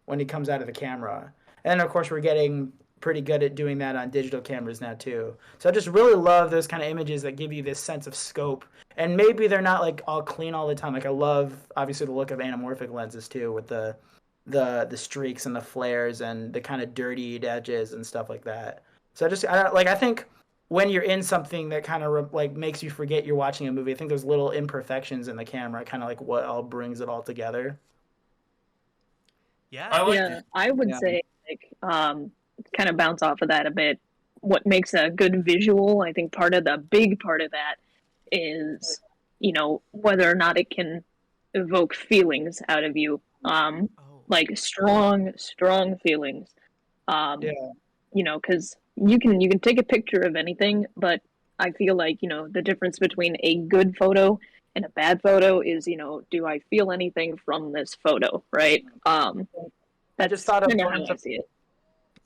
when it comes out of the camera. And of course, we're getting pretty good at doing that on digital cameras now too. So I just really love those kind of images that give you this sense of scope. And maybe they're not like all clean all the time. Like I love obviously the look of anamorphic lenses too, with the streaks and the flares and the kind of dirtied edges and stuff like that. So I think when you're in something that kind of like makes you forget you're watching a movie, I think those little imperfections in the camera kind of like what all brings it all together. Yeah, I would say like kind of bounce off of that a bit. What makes a good visual, I think big part of that is, you know, whether or not it can evoke feelings out of you. Like strong feelings. You know, because you can take a picture of anything, but I feel like, you know, the difference between a good photo and a bad photo is, you know, do I feel anything from this photo, right? I just thought of how I see it.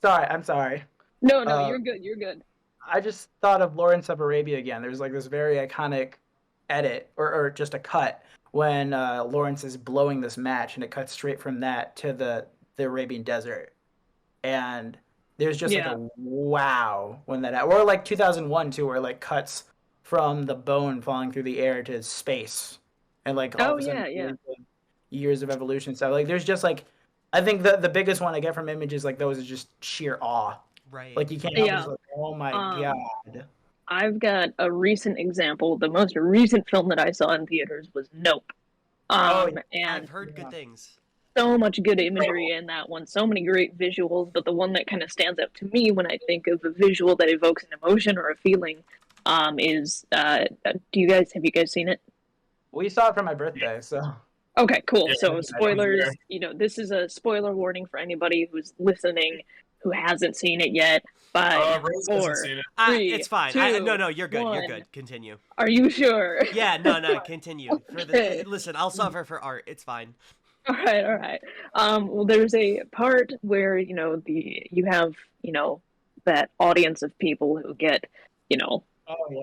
I'm sorry. No, you're good. I just thought of Lawrence of Arabia again. There's like this very iconic edit or just a cut when Lawrence is blowing this match, and it cuts straight from that to the Arabian desert, and there's just like a wow when that, or like 2001 too, where it like cuts from the bone falling through the air to space, and like all of a sudden years of evolution stuff. Like there's just like, I think the biggest one I get from images like those is just sheer awe. Right. Like you can't help just like, oh my god. I've got a recent example. The most recent film that I saw in theaters was Nope. And I've heard good things. So much good imagery in that one. So many great visuals. But the one that kind of stands out to me when I think of a visual that evokes an emotion or a feeling is, have you guys seen it? We saw it for my birthday, so. Okay, cool. So spoilers, you know, this is a spoiler warning for anybody who's listening who hasn't seen it yet. Rose hasn't seen it. It's fine. No, you're good. You're good. Continue. Are you sure? Yeah, no, continue. Okay. Listen, I'll suffer for art. It's fine. All right. Well, there's a part where, you know, you have, you know, that audience of people who get, you know,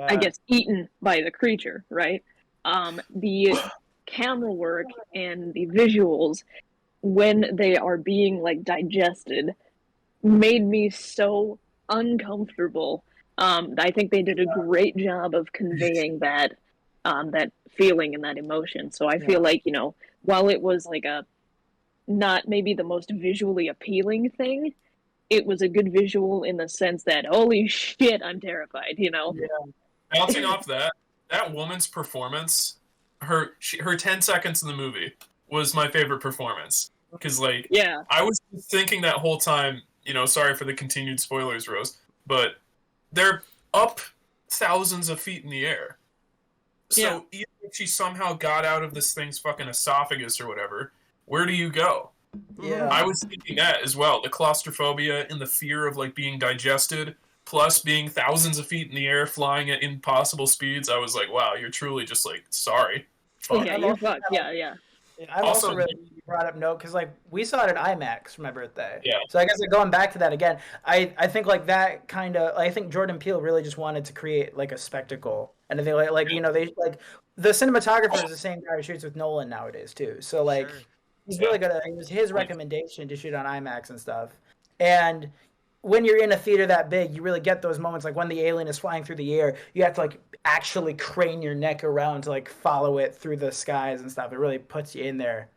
I guess eaten by the creature, right? The camera work and the visuals when they are being like digested made me so uncomfortable. I think they did a great job of conveying that feeling and that emotion. So I feel like, you know, while it was like a not maybe the most visually appealing thing, it was a good visual in the sense that holy shit, I'm terrified, you know. Bouncing off that woman's performance, her 10 seconds in the movie was my favorite performance. because like Yeah. I was thinking that whole time. Sorry for the continued spoilers, Rose, but they're up thousands of feet in the air. So even if she somehow got out of this thing's fucking esophagus or whatever, where do you go? Yeah. I was thinking that as well. The claustrophobia and the fear of like being digested, plus being thousands of feet in the air, flying at impossible speeds. I was like, wow, you're truly just like, sorry. Fuck. Yeah, you're fucked. Yeah. I'm Also- also really brought up Nope because like we saw it at IMAX for my birthday. Yeah. So I guess like, going back to that again, I think like that kind of I think Jordan Peele really just wanted to create like a spectacle, and I think like they like the cinematographer is the same guy who shoots with Nolan nowadays too. So like Sure. he's really good at it. It was his recommendation to shoot on IMAX and stuff, and when you're in a theater that big, you really get those moments like when the alien is flying through the air, you have to like actually crane your neck around to like follow it through the skies and stuff. It really puts you in there.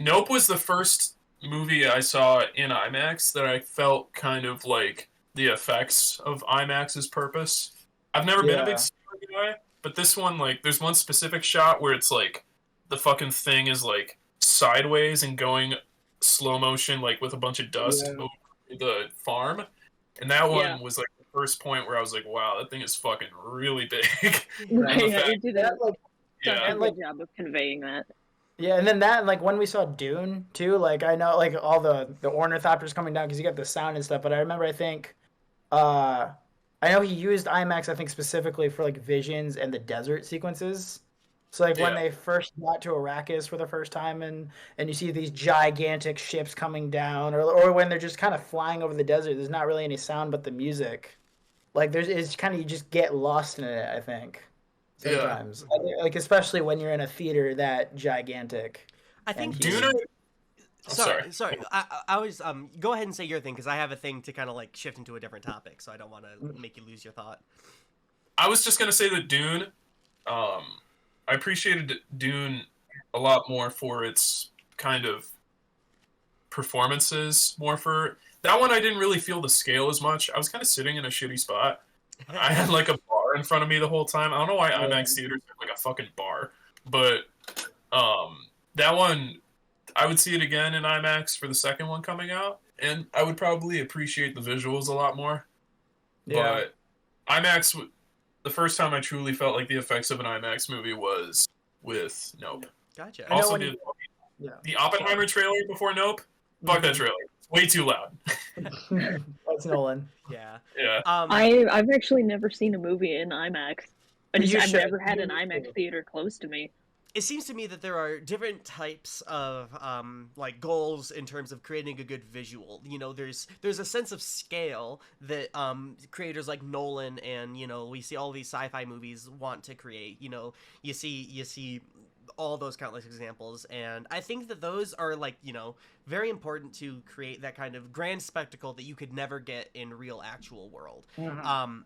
Nope was the first movie I saw in IMAX that I felt kind of like the effects of IMAX's purpose. I've never been a big cinema guy, but this one, like, there's one specific shot where it's like the fucking thing is like sideways and going slow motion, like with a bunch of dust over the farm, and that one was like the first point where I was like, wow, that thing is fucking really big. Right. Yeah, you did That, a like, Yeah. good job of conveying that. yeah, and then that, like, when we saw Dune, too, like, I know, like, all the ornithopters coming down, because you get the sound and stuff, but I remember, I think, I know he used IMAX, I think, specifically for, like, visions and the desert sequences. So, like, when they first got to Arrakis for the first time, and you see these gigantic ships coming down, or when they're just kind of flying over the desert, there's not really any sound but the music. Like, it's kind of, you just get lost in it, I think. Sometimes, like especially when you're in a theater that gigantic. I think Dune. Sorry. I was go ahead and say your thing because I have a thing to kind of like shift into a different topic, so I don't want to make you lose your thought. I was just gonna say that Dune, I appreciated Dune a lot more for its kind of performances. More for that one, I didn't really feel the scale as much. I was kind of sitting in a shitty spot. I had like a bar in front of me the whole time. I don't know why IMAX theaters have like a fucking bar, but that one, I would see it again in IMAX for the second one coming out, and I would probably appreciate the visuals a lot more. Yeah. But IMAX, the first time I truly felt like the effects of an IMAX movie was with Nope. Gotcha. Also, when the Oppenheimer trailer before Nope. Fuck that trailer. It's way too loud. That's Nolan. Yeah. Yeah. I've actually never seen a movie in IMAX. I've should. never had an You IMAX should. theater close to me. It seems to me that there are different types of like goals in terms of creating a good visual. You know, there's a sense of scale that creators like Nolan and we see all these sci-fi movies want to create. You know, you see all those countless examples, and I think that those are like very important to create that kind of grand spectacle that you could never get in real actual world.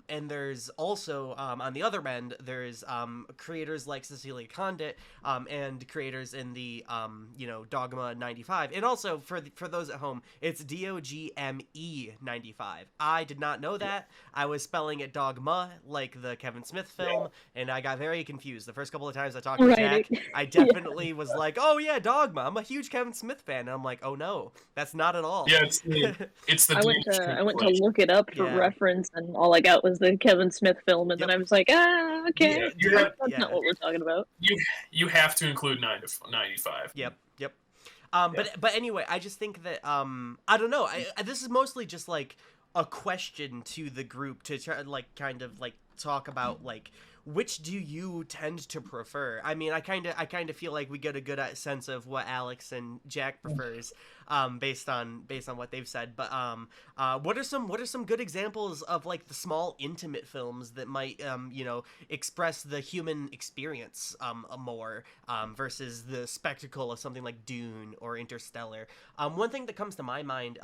And there's also on the other end there's creators like Cecilia Condit and creators in the Dogma 95, and also for those at home, it's DOGME 95. I did not know that. I was spelling it Dogma like the Kevin Smith film, and I got very confused the first couple of times I talked to Jack. I definitely was like, oh yeah, Dogma, I'm a huge Kevin Smith fan, and I'm like, oh no, that's not at all. Yeah, it's the I went to look it up for reference, and all I got was the Kevin Smith film, and then I was like, okay, that's not what we're talking about. You have to include 95. Yep. But anyway, I just think that I don't know. This is mostly just like a question to the group to try like kind of like talk about like which do you tend to prefer? I mean, I kind of feel like we get a good sense of what Alex and Jack prefers, based on what they've said. But what are some good examples of like the small intimate films that might express the human experience more versus the spectacle of something like Dune or Interstellar? One thing that comes to my mind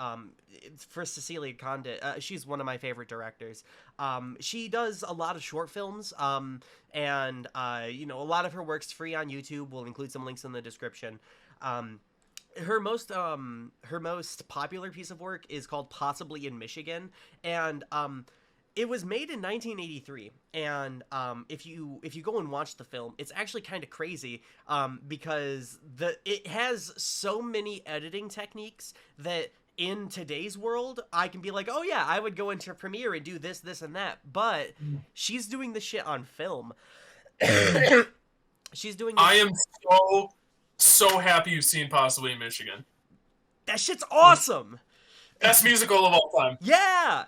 for Cecilia Condit, she's one of my favorite directors. She does a lot of short films. And a lot of her work's free on YouTube. We'll include some links in the description. Her most popular piece of work is called Possibly in Michigan, and It was made in 1983, and if you go and watch the film, it's actually kind of crazy because it has so many editing techniques that in today's world I can be like, oh yeah, I would go into Premiere and do this, this, and that, but she's doing the shit on film. She's doing. I am so happy you've seen Possibly in Michigan. That shit's awesome. Best musical of all time. Yeah.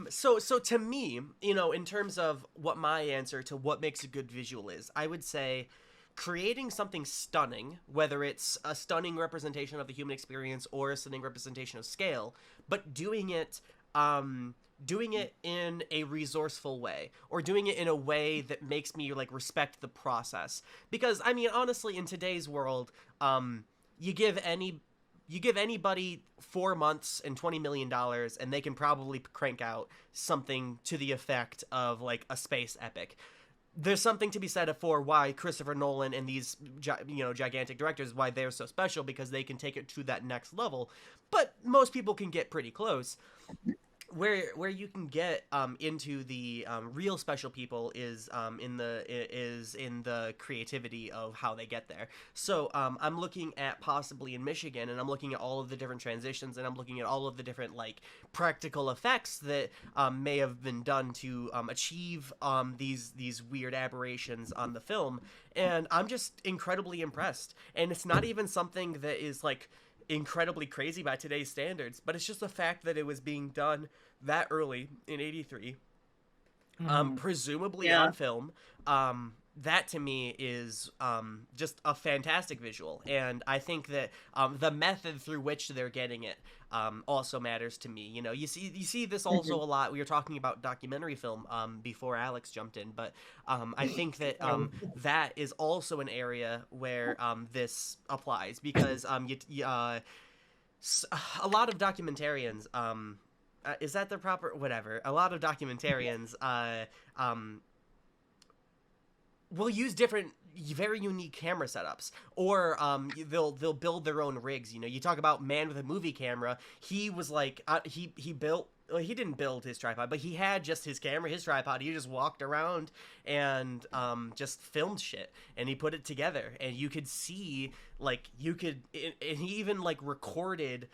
So to me, you know, in terms of what my answer to what makes a good visual is, I would say creating something stunning, whether it's a stunning representation of the human experience or a stunning representation of scale, but doing it in a resourceful way, or doing it in a way that makes me like respect the process. Because I mean, honestly, in today's world, you give anybody 4 months and $20 million and they can probably crank out something to the effect of like a space epic. There's something to be said for why Christopher Nolan and these gigantic directors, why they're so special, because they can take it to that next level. But most people can get pretty close. Where you can get into the real special people is in the creativity of how they get there. So I'm looking at Possibly in Michigan, and I'm looking at all of the different transitions, and I'm looking at all of the different like practical effects that may have been done to achieve these weird aberrations on the film, and I'm just incredibly impressed. And it's not even something that is like incredibly crazy by today's standards, but it's just the fact that it was being done that early in 83, presumably on film. That to me is just a fantastic visual, and I think that the method through which they're getting it also matters to me. You know, you see this also a lot. We were talking about documentary film before Alex jumped in, but I think that that is also an area where this applies, because a lot of documentarians is that the proper whatever? A lot of documentarians will use different very unique camera setups, or they'll build their own rigs. You know, you talk about Man with a Movie Camera. He was like he didn't build his tripod, but he had just his camera, his tripod. He just walked around and just filmed shit, and he put it together, and you could see and he even like recorded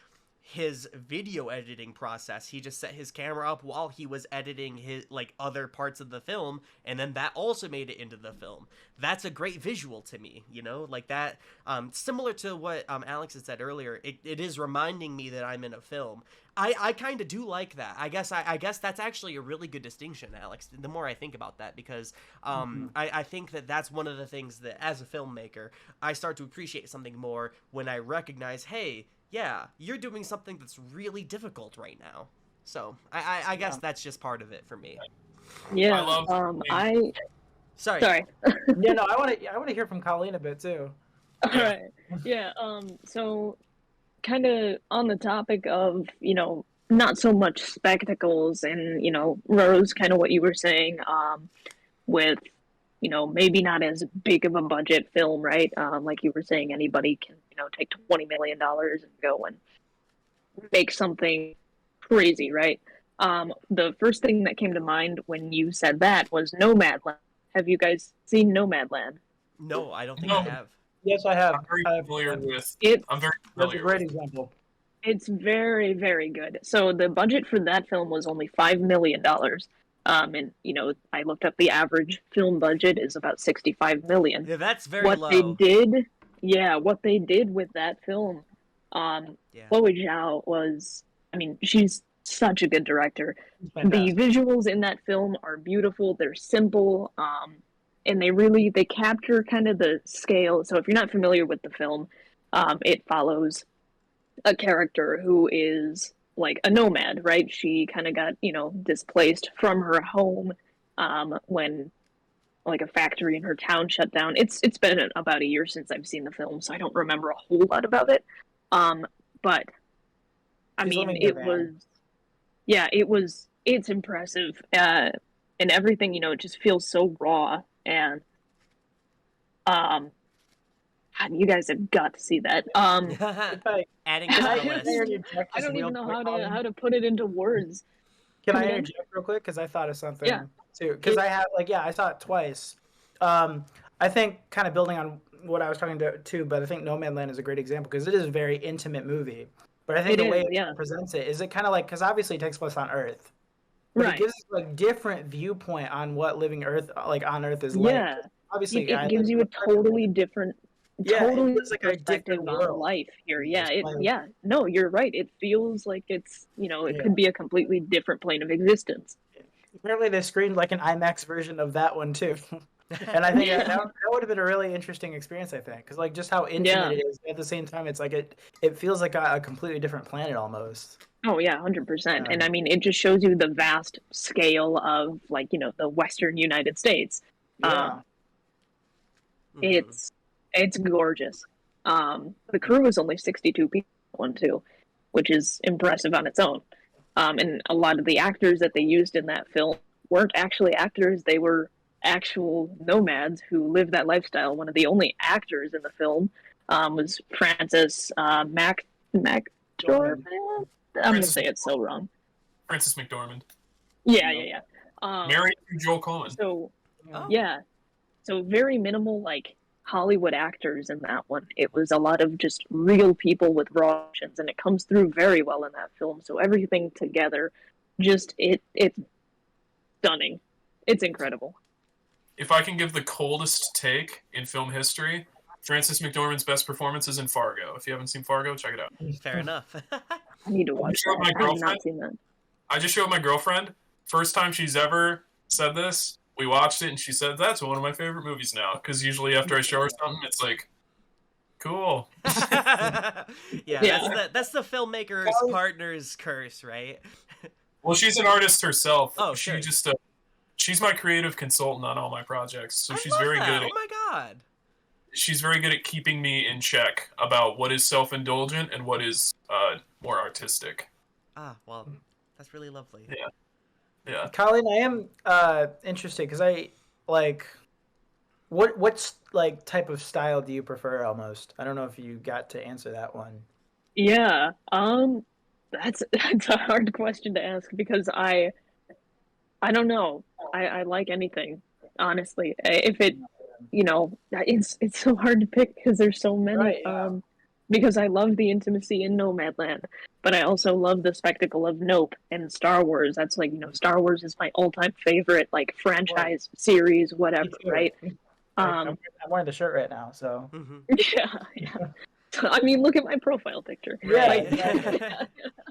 his video editing process. He just set his camera up while he was editing his like other parts of the film, and then that also made it into the film. That's a great visual to me, you know, like that. Similar to what Alex had said earlier, it is reminding me that I'm in a film. I kind of do like that. I guess that's actually a really good distinction, Alex, the more I think about that, because I think that that's one of the things that as a filmmaker I start to appreciate something more when I recognize, hey, yeah, you're doing something that's really difficult right now. So I guess that's just part of it for me. Yeah. Sorry. Yeah, no, I want to hear from Colleen a bit too. All right. Yeah. So, kind of on the topic of, you know, not so much spectacles, and, you know, Rose, kind of what you were saying, with, you know, maybe not as big of a budget film, right? Like you were saying, anybody can, you know, take $20 million and go and make something crazy, right? The first thing that came to mind when you said that was Nomadland. Have you guys seen Nomadland? No, I don't think I have. Yes, I have. I'm very familiar with. That's a great example. It's very, very good. So the budget for that film was only $5 million. And, you know, I looked up the average film budget is about $65 million. Yeah, that's very low. What they did with that film, Chloe Zhao was, I mean, she's such a good director. The visuals in that film are beautiful. They're simple. And they capture kind of the scale. So if you're not familiar with the film, it follows a character who is like a nomad, right? She kind of got, you know, displaced from her home when like a factory in her town shut down. It's been about a year since I've seen the film, so I don't remember a whole lot about it. But I mean, it's impressive. And everything, you know, it just feels so raw, and you guys have got to see that. Adding to the list. I don't even know how to put it into words. Can Come I again? interject real quick? Because I thought of something Yeah. too. Because I have I saw it twice. I think kind of building on what I was talking to, but I think Nomadland is a great example because it is a very intimate movie. But I think It the way is, it yeah. presents it is it kind of like, because obviously it takes place on Earth, but it Right. gives us like different viewpoint on what living Earth like on Earth is like. Yeah. Obviously, It gives you a totally different, Yeah, it totally feels like a perspective different on world. life here. Yeah, Like, no, you're right. It feels like it's, it could be a completely different plane of existence. apparently they screened like an IMAX version of that one too. And I think that would have been a really interesting experience, I think, because like just how intimate it is. At the same time, it's like it feels like a completely different planet almost. Oh yeah, 100%. And I mean, it just shows you the vast scale of like, the Western United States. Yeah. It's gorgeous. The crew was only 62 people, one too, which is impressive on its own. And a lot of the actors that they used in that film weren't actually actors; they were actual nomads who lived that lifestyle. One of the only actors in the film was Frances McDormand. I'm gonna say it so wrong. Frances McDormand. Yeah. Married to Joel Cohen. So, yeah. So very minimal, like, Hollywood actors in that one. It was a lot of just real people with raw emotions, and it comes through very well in that film. So everything together, just, it's stunning. It's incredible. If I can give the coldest take in film history, Frances McDormand's best performance is in Fargo. If you haven't seen Fargo, check it out. Fair enough. I need to watch that. I have not seen that. I just showed my girlfriend. First time she's ever said this. We watched it, and she said, that's one of my favorite movies now. Because usually after I show her something, it's like, cool. That's the filmmaker's partner's curse, right? Well, she's an artist herself. Oh, sure. She's my creative consultant on all my projects. So she's very good at... Oh, my God. She's very good at keeping me in check about what is self-indulgent and what is more artistic. Ah, well, that's really lovely. Yeah. Colleen, I am interested because I like what's like type of style do you prefer almost? I don't know if you got to answer that one. Yeah. That's a hard question to ask because I don't know. I like anything, honestly. If it, it's so hard to pick because there's so many. Right, yeah. Because I love the intimacy in Nomadland, but I also love the spectacle of Nope and Star Wars. That's like, Star Wars is my all-time favorite, like, franchise, series, whatever, right? I'm wearing the shirt right now, so. Mm-hmm. Yeah. I mean, look at my profile picture. Yeah, Like, exactly.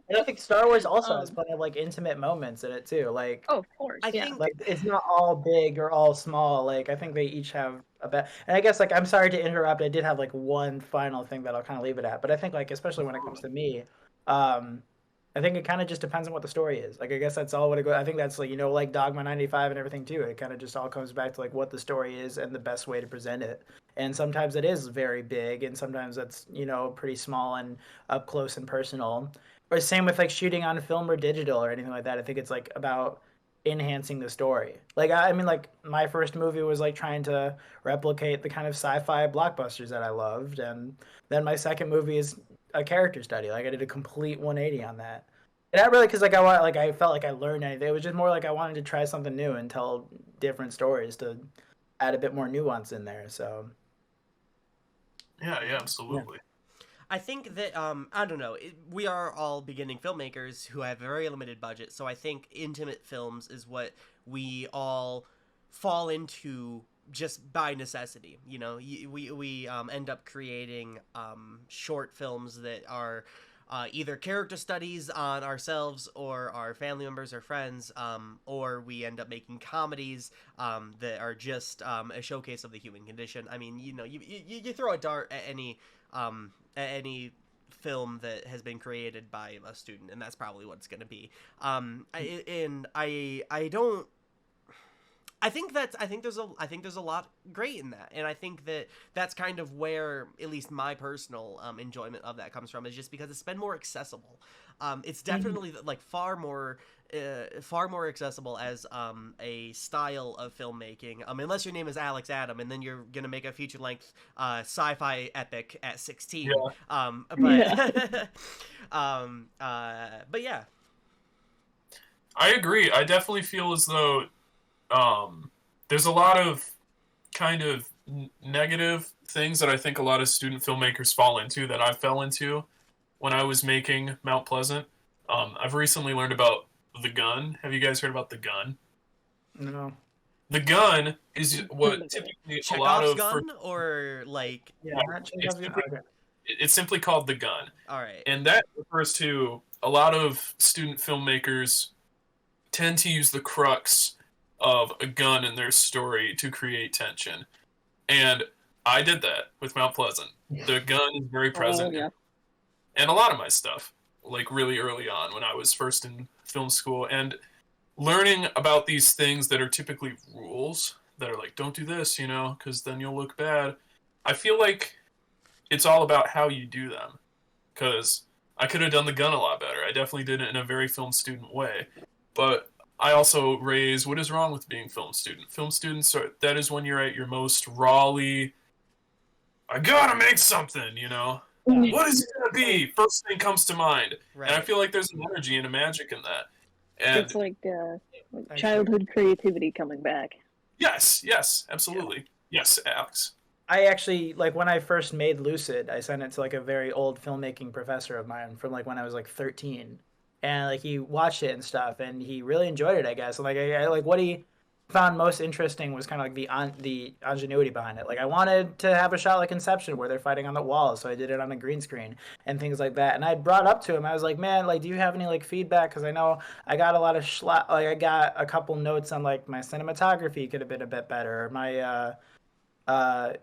And I think Star Wars also has plenty of like intimate moments in it too. Like, oh, of course, I think like it's not all big or all small. Like I think they each have a bit. And I guess like I'm sorry to interrupt. I did have like one final thing that I'll kind of leave it at. But I think like especially when it comes to me, I think it kind of just depends on what the story is. Like I guess that's all what it goes. I think that's like like Dogma 95 and everything too. It kind of just all comes back to like what the story is and the best way to present it. And sometimes it is very big, and sometimes that's pretty small and up close and personal. Or same with like shooting on film or digital or anything like that. I think it's like about enhancing the story. Like I mean, like my first movie was like trying to replicate the kind of sci-fi blockbusters that I loved, and then my second movie is a character study. Like I did a complete 180 on that. And not really because I felt like I learned anything. It was just more like I wanted to try something new and tell different stories to add a bit more nuance in there. So. Yeah, absolutely. Yeah. I think that, I don't know, we are all beginning filmmakers who have a very limited budget, so I think intimate films is what we all fall into just by necessity. We end up creating short films that are either character studies on ourselves or our family members or friends, or we end up making comedies that are just a showcase of the human condition. I mean, you throw a dart at any film that has been created by a student, and that's probably what it's going to be. I think there's a lot great in that, and I think that's kind of where at least my personal enjoyment of that comes from, is just because it's been more accessible. It's definitely like far more accessible as a style of filmmaking. Unless your name is Alex Adam, and then you're gonna make a feature length sci-fi epic at 16. Yeah. But yeah. I agree. I definitely feel as though there's a lot of kind of negative things that I think a lot of student filmmakers fall into that I fell into when I was making Mount Pleasant. I've recently learned about the gun. Have you guys heard about the gun? No. The gun is what typically a lot Chekhov's of gun, or like? Yeah, not it's Chekhov's gun? simply, it's simply called the gun, All right. and that refers to a lot of student filmmakers tend to use the crux of a gun in their story to create tension. And I did that with Mount Pleasant. The gun is very present yeah. in a lot of my stuff, like really early on when I was first in film school. And learning about these things that are typically rules that are like, don't do this, you know, because then you'll look bad. I feel like it's all about how you do them. Because I could have done the gun a lot better. I definitely did it in a very film student way. But I also raise what is wrong with being film student. Film students that is when you're at your most rawly, I gotta make something, you know? What is it gonna be? First thing comes to mind. Right. And I feel like there's an energy and a magic in that. And It's like childhood creativity coming back. yes, absolutely. Yes, Alex. I actually, like, when I first made Lucid, I sent it to like a very old filmmaking professor of mine from like when I was like 13, and like he watched it and stuff, and he really enjoyed it, I guess. And like I like what he found most interesting was kind of like the ingenuity behind it. Like I wanted to have a shot like Inception where they're fighting on the walls, so I did it on a green screen and things like that. And I brought up to him, I was like, man, like, do you have any like feedback? Because I know I got a lot of like I got a couple notes on like my cinematography could have been a bit better, or my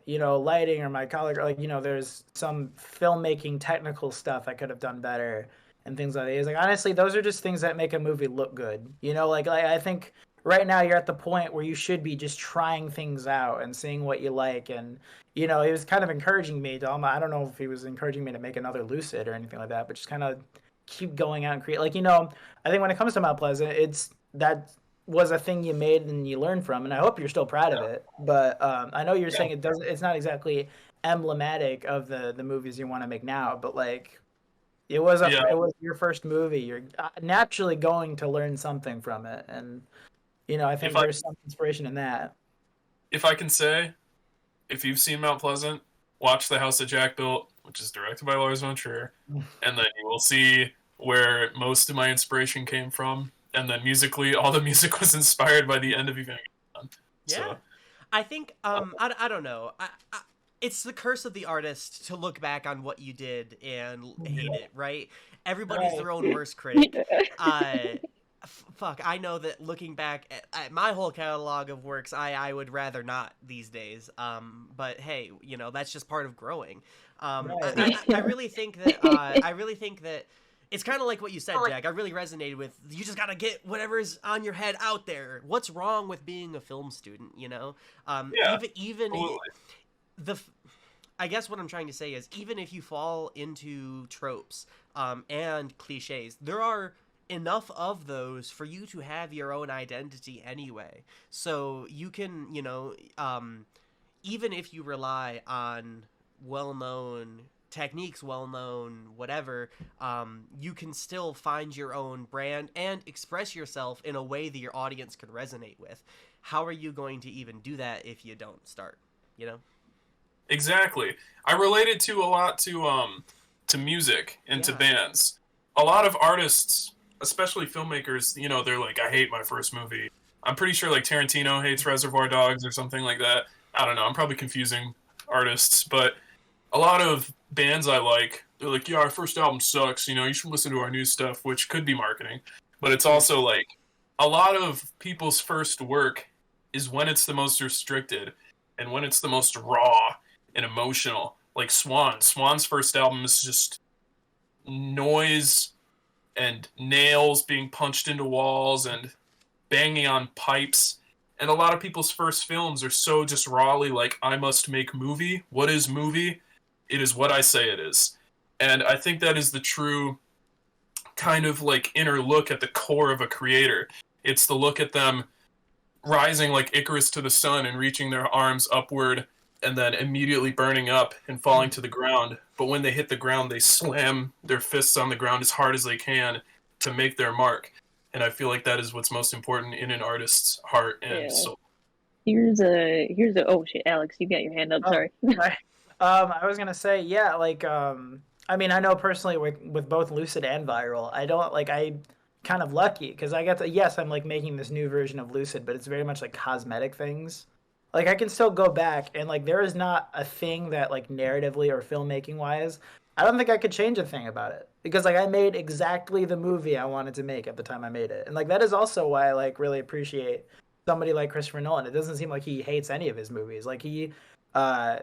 you know, lighting, or my color, like, you know, there's some filmmaking technical stuff I could have done better and things like that. He's like, honestly, those are just things that make a movie look good. You know, like I think right now you're at the point where you should be just trying things out and seeing what you like. And, you know, he was kind of encouraging me to, I don't know if he was encouraging me to make another Lucid or anything like that, but just kind of keep going out and create. Like, you know, I think when it comes to Mount Pleasant, it's that was a thing you made and you learned from, and I hope you're still proud of it. But I know you're saying it's not exactly emblematic of the movies you want to make now, but like it was your first movie. You're naturally going to learn something from it, and you know, I think there's some inspiration in that. If I can say, if you've seen Mount Pleasant, watch The House that Jack Built, which is directed by Lars von Trier, and then you will see where most of my inspiration came from. And then musically, all the music was inspired by the end of Evangelion. Yeah, So, I think I don't know. It's the curse of the artist to look back on what you did and hate it, right? Everybody's their own worst critic. Fuck, I know that looking back at my whole catalog of works, I would rather not these days. But hey, you know, that's just part of growing. I really think that it's kind of like what you said, Jack. I really resonated with, you just gotta get whatever's on your head out there. What's wrong with being a film student, you know? Even I guess what I'm trying to say is, even if you fall into tropes and cliches, there are enough of those for you to have your own identity anyway. So you can, you know, even if you rely on well-known techniques, well-known whatever, you can still find your own brand and express yourself in a way that your audience can resonate with. How are you going to even do that if you don't start, you know? exactly. I related to a lot to music and to bands. A lot of artists, especially filmmakers, you know, they're like, I hate my first movie. I'm pretty sure like Tarantino hates Reservoir Dogs or something like that. I don't know. I'm probably confusing artists, but a lot of bands I like, they're like, yeah, our first album sucks, you know, you should listen to our new stuff, which could be marketing. But it's also like, a lot of people's first work is when it's the most restricted and when it's the most raw and emotional. Like Swan. Swan's first album is just noise and nails being punched into walls and banging on pipes. And a lot of people's first films are so just rawly like, I must make movie. What is movie? It is what I say it is. And I think that is the true kind of like inner look at the core of a creator. It's the look at them rising like Icarus to the sun and reaching their arms upward and then immediately burning up and falling to the ground. But when they hit the ground, they slam their fists on the ground as hard as they can to make their mark. And I feel like that is what's most important in an artist's heart and Yeah. soul. Here's a oh shit, Alex, you got your hand up. Oh, Sorry. I was gonna say, yeah, like, I mean, I know personally with both Lucid and Viral, I kind of lucky because I get to, yes, I'm like making this new version of Lucid, but it's very much like cosmetic things. Like I can still go back and like there is not a thing that like narratively or filmmaking wise, I don't think I could change a thing about it because like I made exactly the movie I wanted to make at the time I made it, and like that is also why I like really appreciate somebody like Christopher Nolan. It doesn't seem like he hates any of his movies. Like he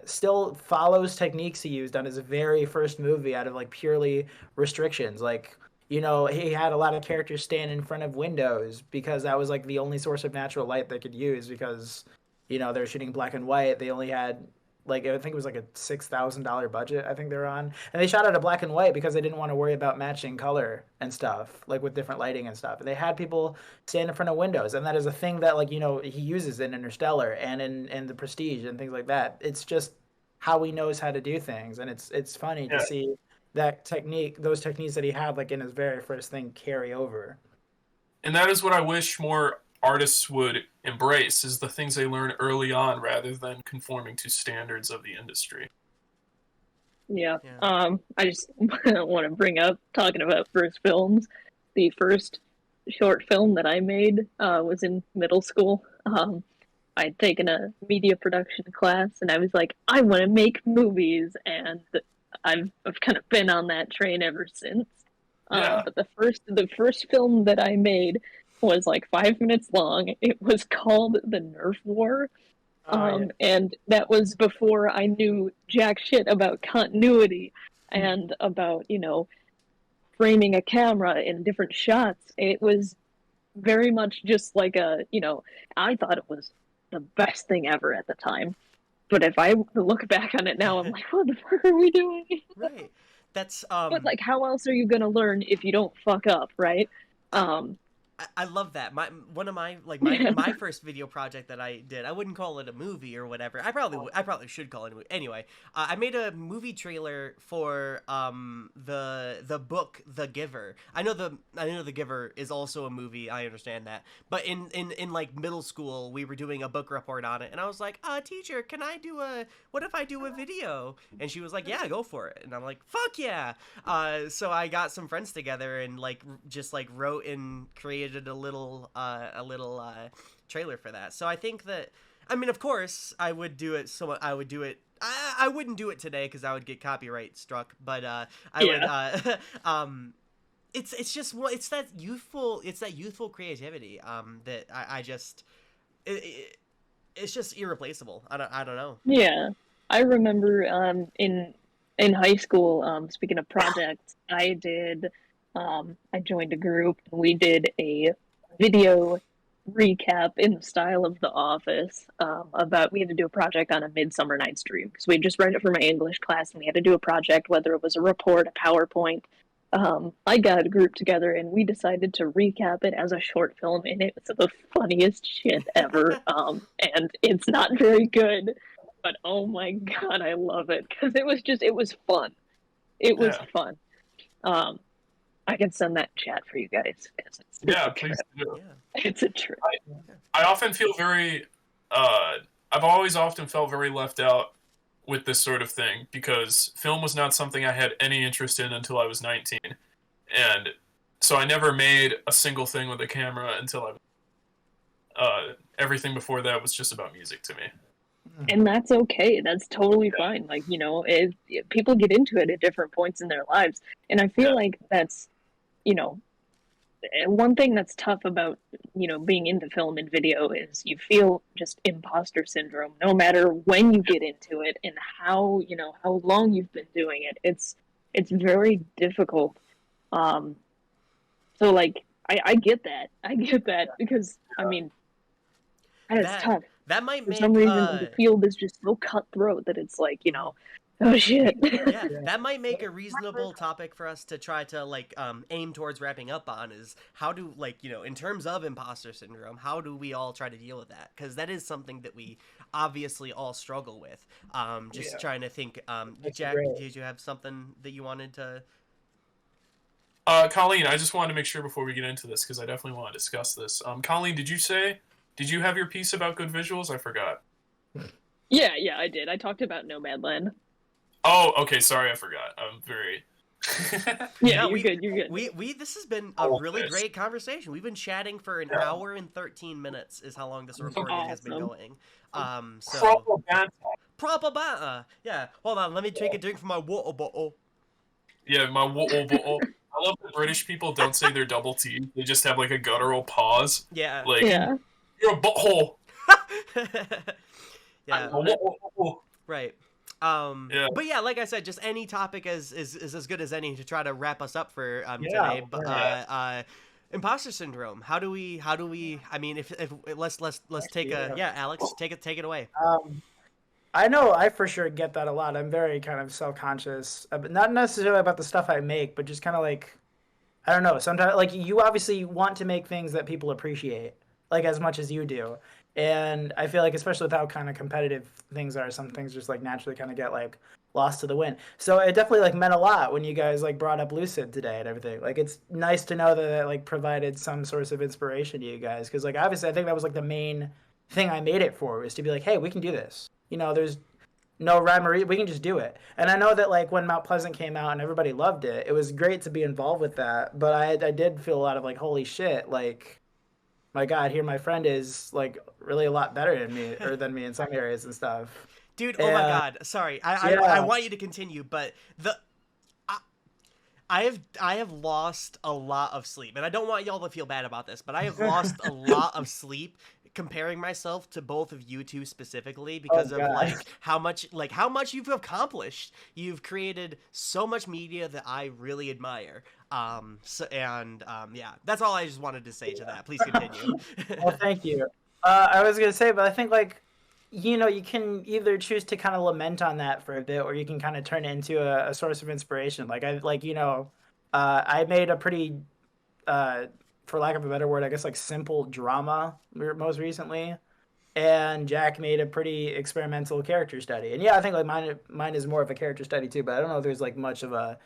still follows techniques he used on his very first movie out of like purely restrictions. Like, you know, he had a lot of characters stand in front of windows because that was like the only source of natural light they could use because, you know, they're shooting black and white. They only had like I think it was like a $6,000 budget I think they were on, and they shot it a black and white because they didn't want to worry about matching color and stuff like with different lighting and stuff. And they had people stand in front of windows, and that is a thing that like you know he uses in Interstellar and in The Prestige and things like that. It's just how he knows how to do things, and it's funny to see that technique, those techniques that he had like in his very first thing carry over. And that is what I wish more artists would embrace, is the things they learn early on rather than conforming to standards of the industry. Yeah. I just want to bring up, talking about first films, the first short film that I made was in middle school. I'd taken a media production class, and I was like, I want to make movies, and I've kind of been on that train ever since. But the first film that I made was like 5 minutes long. It was called The Nerf War. And that was before I knew jack shit about continuity and about, you know, framing a camera in different shots. It was very much just like a, you know, I thought it was the best thing ever at the time. But if I look back on it now, I'm like, what the fuck are we doing? Right. That's But like, how else are you gonna learn if you don't fuck up, right? I love that. One of my my first video project that I did. I wouldn't call it a movie or whatever. I probably should call it a movie. Anyway, I made a movie trailer for the book The Giver. I know The Giver is also a movie. I understand that. But in like middle school, we were doing a book report on it, and I was like, teacher, can I do what if I do a video? And she was like, yeah, go for it. And I'm like, fuck yeah. So I got some friends together and like just like wrote and created a little trailer for that. So I think that, I mean, of course I would do it. So I would do it. I wouldn't do it today because I would get copyright struck, but I would it's just it's that youthful creativity that I just it's just irreplaceable. I don't know. Yeah, I remember in high school, speaking of projects, I joined a group and we did a video recap in the style of The Office we had to do a project on A Midsummer Night's Dream because we had just read it for my English class and we had to do a project, whether it was a report, a PowerPoint. I got a group together and we decided to recap it as a short film, and it was the funniest shit ever. And it's not very good, but oh my god, I love it because it was fun. It was fun. I can send that chat for you guys. Please do. It's a trip. I often feel very, I've always often felt very left out with this sort of thing because film was not something I had any interest in until I was 19. And so I never made a single thing with a camera until everything before that was just about music to me. And that's okay. That's totally fine. Like, you know, people get into it at different points in their lives. And I feel like that's, you know, one thing that's tough about, you know, being into film and video is you feel just imposter syndrome no matter when you get into it and how, you know, how long you've been doing it. It's very difficult. So like I get that. I get that because I mean it's tough. That might for make some reason the field is just so cutthroat that it's like, you know, oh shit. Yeah, that might make a reasonable topic for us to try to like aim towards wrapping up on is how do, like, you know, in terms of imposter syndrome, how do we all try to deal with that? Because that is something that we obviously all struggle with. Trying to think. Jack, did you have something that you wanted to? Colleen, I just wanted to make sure before we get into this, because I definitely want to discuss this. Colleen, did you have your piece about good visuals? I forgot. Yeah, I did. I talked about Nomadland. Oh, okay. Sorry, I forgot. I'm very. Yeah, No, you're good. You're good. We this has been a really great conversation. We've been chatting for an hour and 13 minutes is how long this recording has been going. So propaganda. Yeah. Hold on, let me take a drink from my water bottle. Yeah, my I love that British people don't say their double T. They just have like a guttural pause. Yeah. Like Yeah. you're a butthole. Yeah. Whoa. Right. Yeah. But yeah, like I said, just any topic is as good as any to try to wrap us up for Yeah, today. But imposter syndrome. How do we? I mean, if let's take Alex, take it away. I know I for sure get that a lot. I'm very kind of self-conscious, not necessarily about the stuff I make, but just kind of like, I don't know. Sometimes, like, you obviously want to make things that people appreciate, like, as much as you do. And I feel like, especially with how kind of competitive things are, some things just like naturally kind of get like lost to the wind. So it definitely like meant a lot when you guys like brought up Lucid today and everything. Like, it's nice to know that it like provided some source of inspiration to you guys, because like obviously I think that was like the main thing I made it for, was to be like, hey, we can do this. You know, there's no rhyme or reason. We can just do it. And I know that like when Mount Pleasant came out and everybody loved it, it was great to be involved with that. But I did feel a lot of like, holy shit, like, my God, here my friend is like really a lot better than me in some areas and stuff. Dude, oh my God. Sorry. I want you to continue, but I have lost a lot of sleep, and I don't want y'all to feel bad about this, but I have lost a lot of sleep comparing myself to both of you two specifically because of how much you've accomplished. You've created so much media that I really admire. Yeah, that's all I just wanted to say to that. Please continue. Well, thank you. I was gonna say, but I think like, you know, you can either choose to kind of lament on that for a bit, or you can kind of turn it into a source of inspiration. Like I made a pretty for lack of a better word, I guess like simple drama most recently, and Jack made a pretty experimental character study. And yeah, I think like mine is more of a character study too, but I don't know if there's like much of a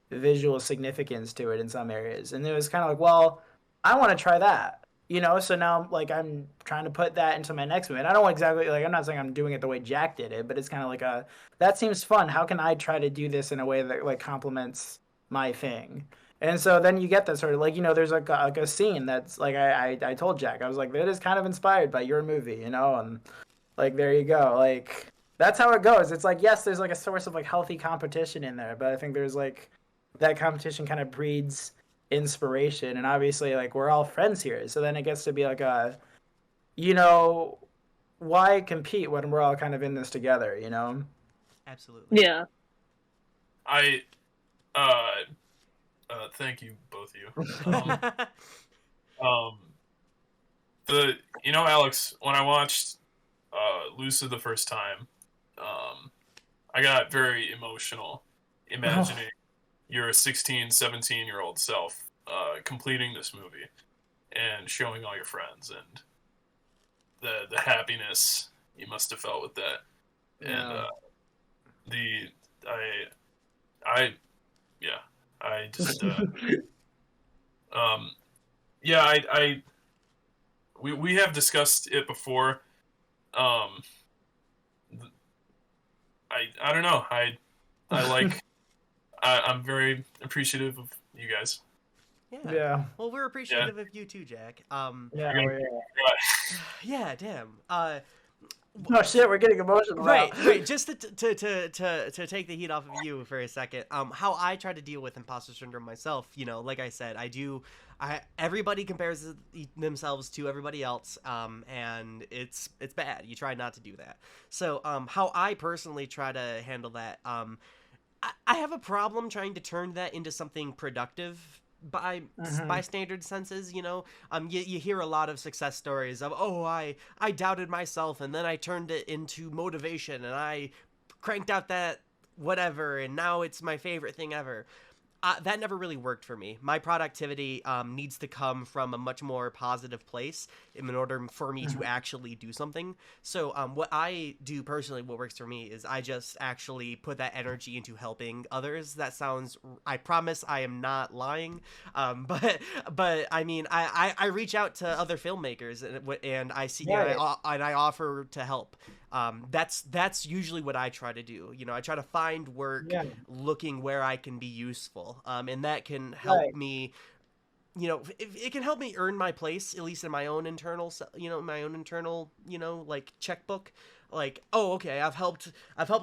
visual significance to it in some areas. And it was kind of like, well, I want to try that, you know. So now like I'm trying to put that into my next movie. And I don't exactly like, I'm not saying I'm doing it the way Jack did it, but it's kind of like that seems fun. How can I try to do this in a way that like complements my thing? And so then you get that sort of like, you know, there's like a scene that's like, I told Jack, I was like, that is kind of inspired by your movie, you know, and like, there you go. Like, that's how it goes. It's like, yes, there's like a source of like healthy competition in there, but I think there's like, that competition kind of breeds inspiration. And obviously like, we're all friends here. So then it gets to be like you know, why compete when we're all kind of in this together, you know? Absolutely. Yeah. Thank you, both of you. Alex, when I watched Lucid the first time, I got very emotional imagining your 16, 17-year-old self completing this movie and showing all your friends and the happiness you must have felt with that. Yeah. And I just we have discussed it before. I don't know. I'm very appreciative of you guys. Yeah. Well, we're appreciative of you too, Jack. Yeah, damn. Oh shit, we're getting emotional. Right. Just to take the heat off of you for a second. How I try to deal with imposter syndrome myself, you know, like I said, everybody compares themselves to everybody else, and it's bad. You try not to do that. So, how I personally try to handle that, I have a problem trying to turn that into something productive by standard senses, you know. You hear a lot of success stories of, I doubted myself and then I turned it into motivation and I cranked out that whatever and now it's my favorite thing ever. that never really worked for me. My productivity needs to come from a much more positive place in order for me to actually do something. So what I do personally, what works for me, is I just actually put that energy into helping others. That sounds, I promise I am not lying, but I mean, I reach out to other filmmakers and I see and I offer to help. That's usually what I try to do. You know, I try to find work looking where I can be useful. And that can help me, you know, it can help me earn my place, at least in my own internal, like checkbook. Like, oh, okay, I've helped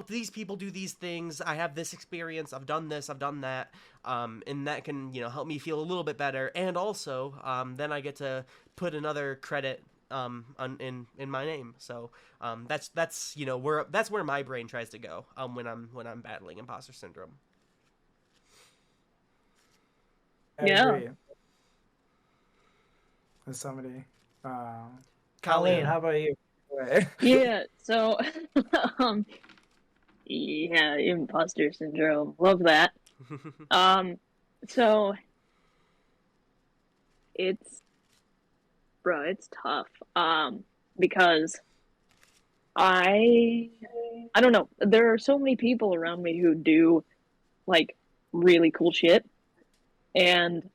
these people do these things. I have this experience. I've done this. I've done that. And that can, you know, help me feel a little bit better. And also, then I get to put another credit in my name. So that's you know where my brain tries to go when I'm battling imposter syndrome. I agree. As somebody, Colleen, how about you? Yeah, so yeah, imposter syndrome, love that. So it's tough because I don't know, there are so many people around me who do like really cool shit, and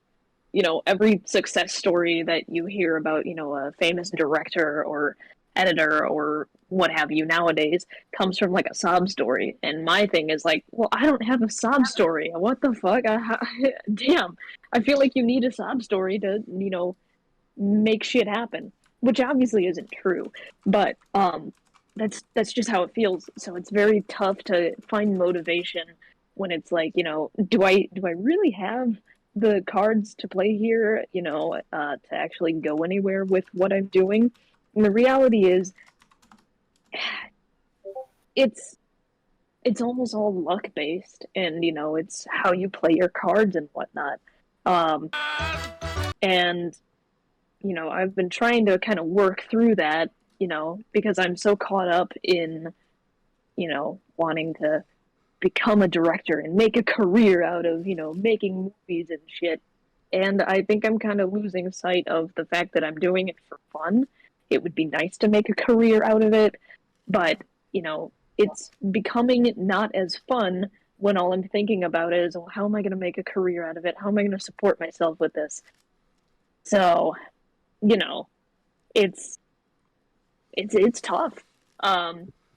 you know, every success story that you hear about, you know, a famous director or editor or what have you nowadays comes from like a sob story. And my thing is like, well, I don't have a sob story. What the fuck? Damn. I feel like you need a sob story to, you know, make shit happen, which obviously isn't true. But that's just how it feels. So it's very tough to find motivation when it's like, you know, do I really have the cards to play here, you know, to actually go anywhere with what I'm doing? And the reality is, it's almost all luck based, and you know, it's how you play your cards and whatnot. And you know, I've been trying to kind of work through that, you know, because I'm so caught up in, you know, wanting to become a director and make a career out of, you know, making movies and shit. And I think I'm kind of losing sight of the fact that I'm doing it for fun. It would be nice to make a career out of it, but, you know, it's becoming not as fun when all I'm thinking about is, well, how am I going to make a career out of it? How am I going to support myself with this? So, you know, it's tough.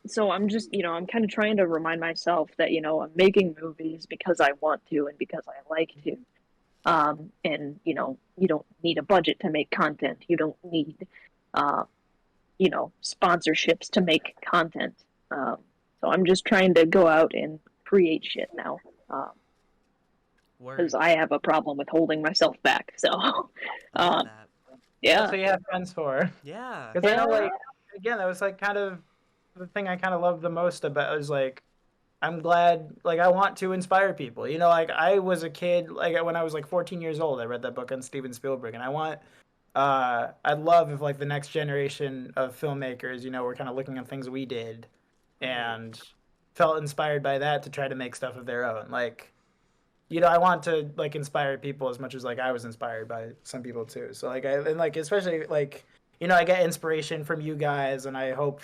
So I'm just, you know, I'm kind of trying to remind myself that, you know, I'm making movies because I want to and because I like to. And, you know, you don't need a budget to make content. You don't need, you know, sponsorships to make content. So I'm just trying to go out and create shit now. Because I have a problem with holding myself back. So, yeah. That's what you have friends for. Yeah. Because I know, like, again, that was like kind of the thing I kind of loved the most about it was like, I'm glad, like, I want to inspire people. You know, like, I was a kid, like, when I was like 14 years old, I read that book on Steven Spielberg, and I want, I'd love if like the next generation of filmmakers, you know, were kind of looking at things we did and felt inspired by that to try to make stuff of their own. Like, you know, I want to like inspire people as much as like I was inspired by some people too. So like, and like, especially like, you know, I get inspiration from you guys, and I hope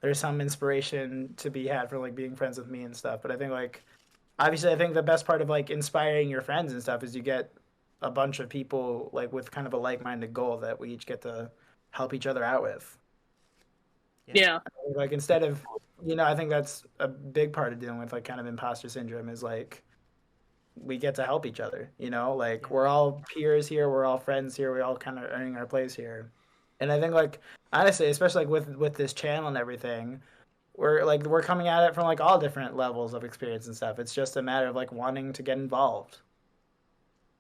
there's some inspiration to be had for like being friends with me and stuff. But I think like, obviously, I think the best part of like inspiring your friends and stuff is you get a bunch of people like with kind of a like-minded goal that we each get to help each other out with. Yeah. Like, instead of, you know, I think that's a big part of dealing with like kind of imposter syndrome is like, we get to help each other, you know, like we're all peers here, we're all friends here, we're all kind of earning our place here. And I think like, honestly, especially like with this channel and everything, we're coming at it from like all different levels of experience and stuff. It's just a matter of like wanting to get involved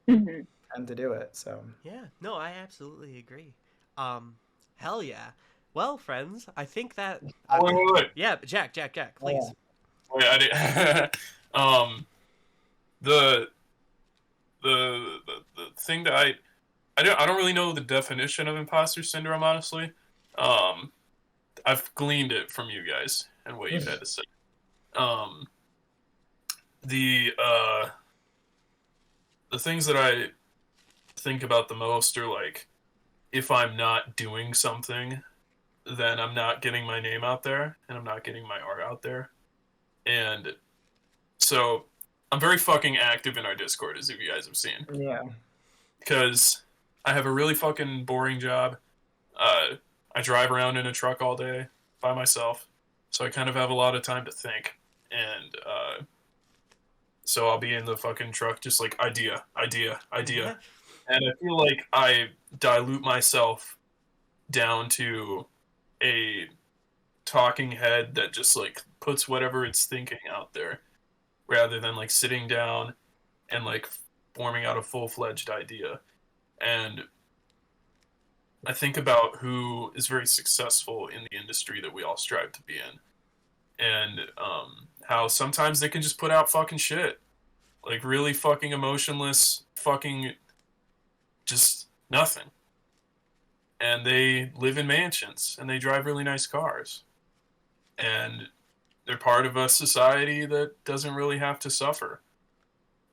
and to do it. So yeah, no, I absolutely agree. Hell yeah. Well, friends, I think that Wait. yeah, Jack, please. Wait, I did. The thing that I don't really know the definition of imposter syndrome, honestly. I've gleaned it from you guys and what you've had to say. the things that I think about the most are like, if I'm not doing something, then I'm not getting my name out there and I'm not getting my art out there. And so I'm very fucking active in our Discord, as you guys have seen, Yeah. because I have a really fucking boring job. I drive around in a truck all day by myself, so I kind of have a lot of time to think. And so I'll be in the fucking truck just like idea. And I feel like I dilute myself down to a talking head that just like puts whatever it's thinking out there, rather than like sitting down and like forming out a full-fledged idea. And I think about who is very successful in the industry that we all strive to be in, and how sometimes they can just put out fucking shit, like really fucking emotionless, fucking just nothing. And they live in mansions and they drive really nice cars, and they're part of a society that doesn't really have to suffer.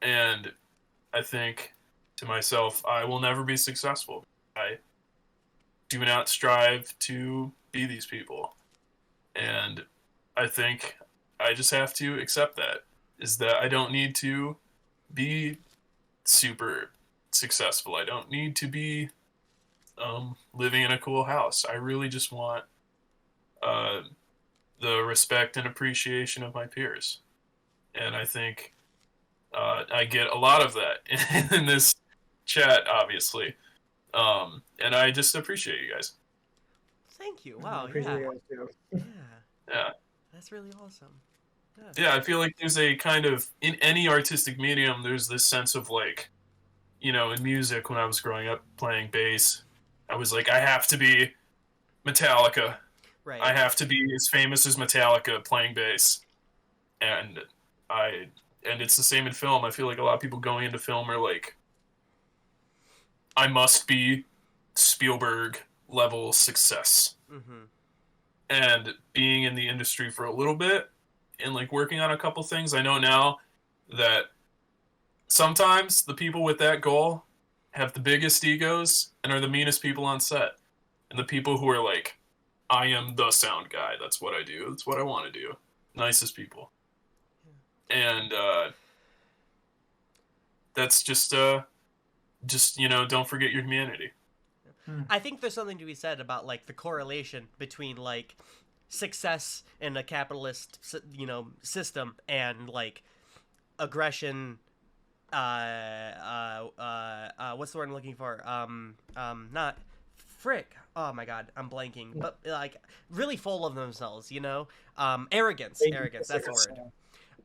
And I think to myself, I will never be successful. I do not strive to be these people. And I think I just have to accept that, is that I don't need to be super successful. I don't need to be living in a cool house. I really just want the respect and appreciation of my peers. And I think I get a lot of that in this chat, obviously. And I just appreciate you guys. Thank you. Wow. Appreciate Yeah. you guys too. Yeah. Yeah. That's really awesome. Yeah, I feel like there's a kind of, in any artistic medium, there's this sense of like, you know, in music, when I was growing up playing bass, I was like, I have to be Metallica. Right. I have to be as famous as Metallica playing bass. And it's the same in film. I feel like a lot of people going into film are like, I must be Spielberg level success. Mm-hmm. And being in the industry for a little bit and like working on a couple things, I know now that sometimes the people with that goal have the biggest egos and are the meanest people on set. And the people who are like, I am the sound guy. That's what I do. That's what I want to do. Nicest people. And that's just, you know, don't forget your humanity. I think there's something to be said about like the correlation between like success in a capitalist, you know, system and like aggression. What's the word I'm looking for? Not frick. Oh my god, I'm blanking. But like really full of themselves, you know. Arrogance. Arrogance. That's the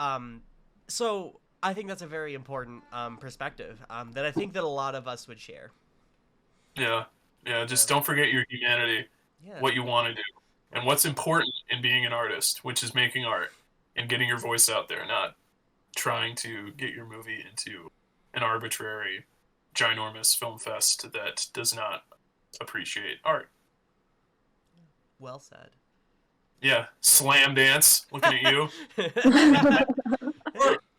word. So I think that's a very important perspective that I think that a lot of us would share. Yeah. Yeah, just don't forget your humanity, what you want to do, and what's important in being an artist, which is making art and getting your voice out there, not trying to get your movie into an arbitrary, ginormous film fest that does not appreciate art. Well said. Yeah, Slam Dance, looking at you.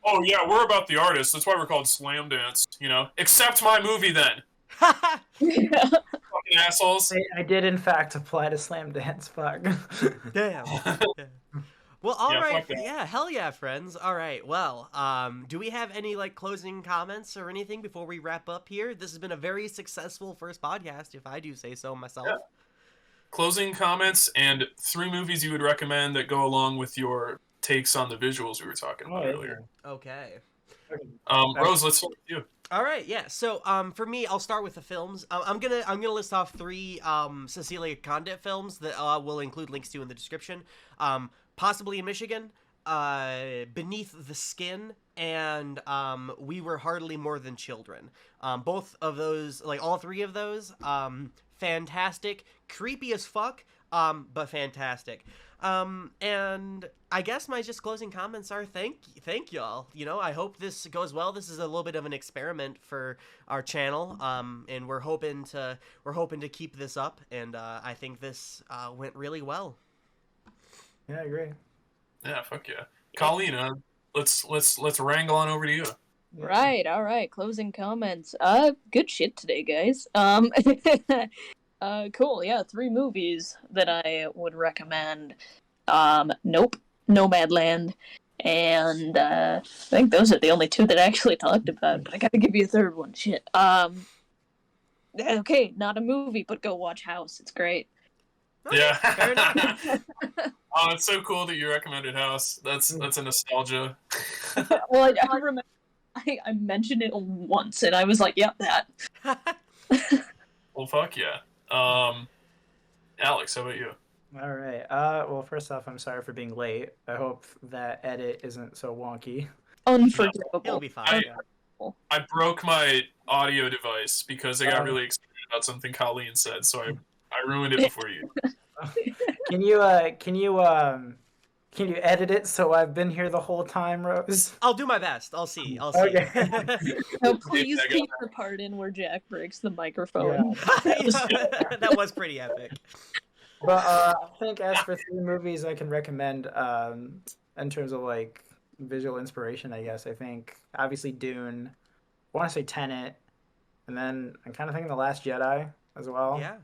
Oh yeah, we're about the artist. That's why we're called Slam Dance, you know? Accept my movie then. Fucking assholes. I did in fact apply to Slam Dance. Fuck. Damn. Well, all Yeah, right. fuck that. Yeah, hell yeah, friends. All right. Well, do we have any like closing comments or anything before we wrap up here? This has been a very successful first podcast, if I do say so myself. Yeah. Closing comments and 3 movies you would recommend that go along with your takes on the visuals we were talking about earlier. Okay. Rose, let's start with you. All right, yeah. So, for me, I'll start with the films. I'm gonna list off 3 Cecilia Condit films that we'll include links to in the description. Possibly in Michigan, Beneath the Skin, and We Were Hardly More Than Children. Both of those, like all 3 of those, fantastic, creepy as fuck, but fantastic. And I guess my just closing comments are thank y'all. You know, I hope this goes well. This is a little bit of an experiment for our channel. And we're hoping to keep this up. And I think this went really well. Yeah, I agree. Yeah, fuck yeah. Colleen, let's wrangle on over to you. Right, all right. Closing comments. Good shit today, guys. Cool. Yeah, 3 movies that I would recommend. Nope, Nomadland, and I think those are the only 2 that I actually talked about. But I gotta give you a third one. Shit. Okay, not a movie, but go watch House. It's great. Yeah. Fair enough. Oh, it's so cool that you recommended House. That's a nostalgia. Well, I remember I mentioned it once, and I was like, "Yep, that." Well, fuck yeah. Alex, how about you? All right. Well, first off, I'm sorry for being late. I hope that edit isn't so wonky. Unforgivable. He'll be fine. I broke my audio device because I got really excited about something Colleen said, so I ruined it before you. Can you edit it so I've been here the whole time, Rose? I'll do my best. I'll see. Okay. No, please keep the part in where Jack breaks the microphone. That was pretty epic. But I think as for 3 movies I can recommend, in terms of like visual inspiration, I guess I think obviously Dune. I want to say Tenet, and then I'm kind of thinking The Last Jedi as well. Yeah.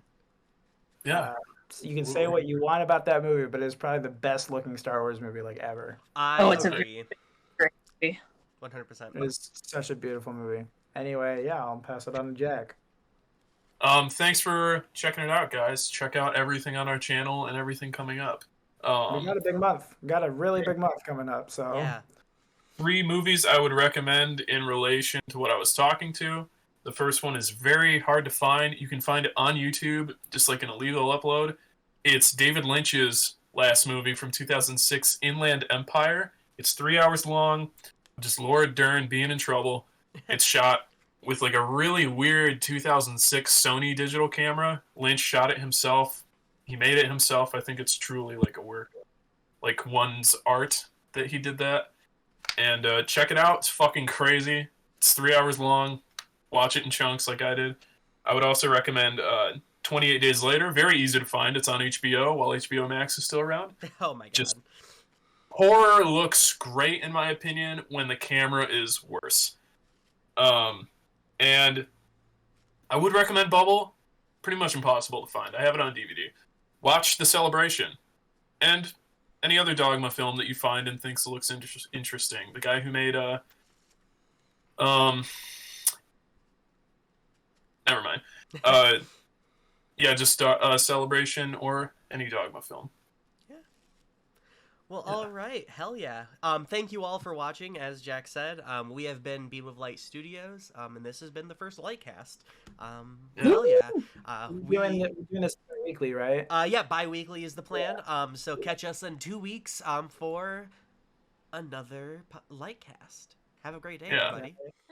Yeah. So you can say what you want about that movie, but it's probably the best looking Star Wars movie like ever. I it's a agree. great movie. 100%. It is such a beautiful movie. Anyway, yeah, I'll pass it on to Jack. Thanks for checking it out, guys. Check out everything on our channel and everything coming up. We got a big month. We got a really big month coming up. So Yeah. 3 movies I would recommend in relation to what I was talking to. The first one is very hard to find. You can find it on YouTube, just like an illegal upload. It's David Lynch's last movie from 2006, Inland Empire. It's 3 hours long, just Laura Dern being in trouble. It's shot with like a really weird 2006 Sony digital camera. Lynch shot it himself. He made it himself. I think it's truly like a work, like one's art that he did that. And check it out. It's fucking crazy. It's 3 hours long. Watch it in chunks like I did. I would also recommend 28 Days Later. Very easy to find. It's on HBO while HBO Max is still around. Oh my god. Just horror looks great in my opinion when the camera is worse. And I would recommend Bubble. Pretty much impossible to find. I have it on DVD. Watch The Celebration. And any other Dogma film that you find and thinks looks interesting. The guy who made never mind. Yeah, just Celebration or any Dogma film. Well, all right. Hell yeah. Thank you all for watching. As Jack said, we have been Beam of Light Studios, and this has been the first Lightcast. Hell yeah. We're doing this weekly, right? Yeah, bi-weekly is the plan. So catch us in 2 weeks for another Lightcast. Have a great day, everybody.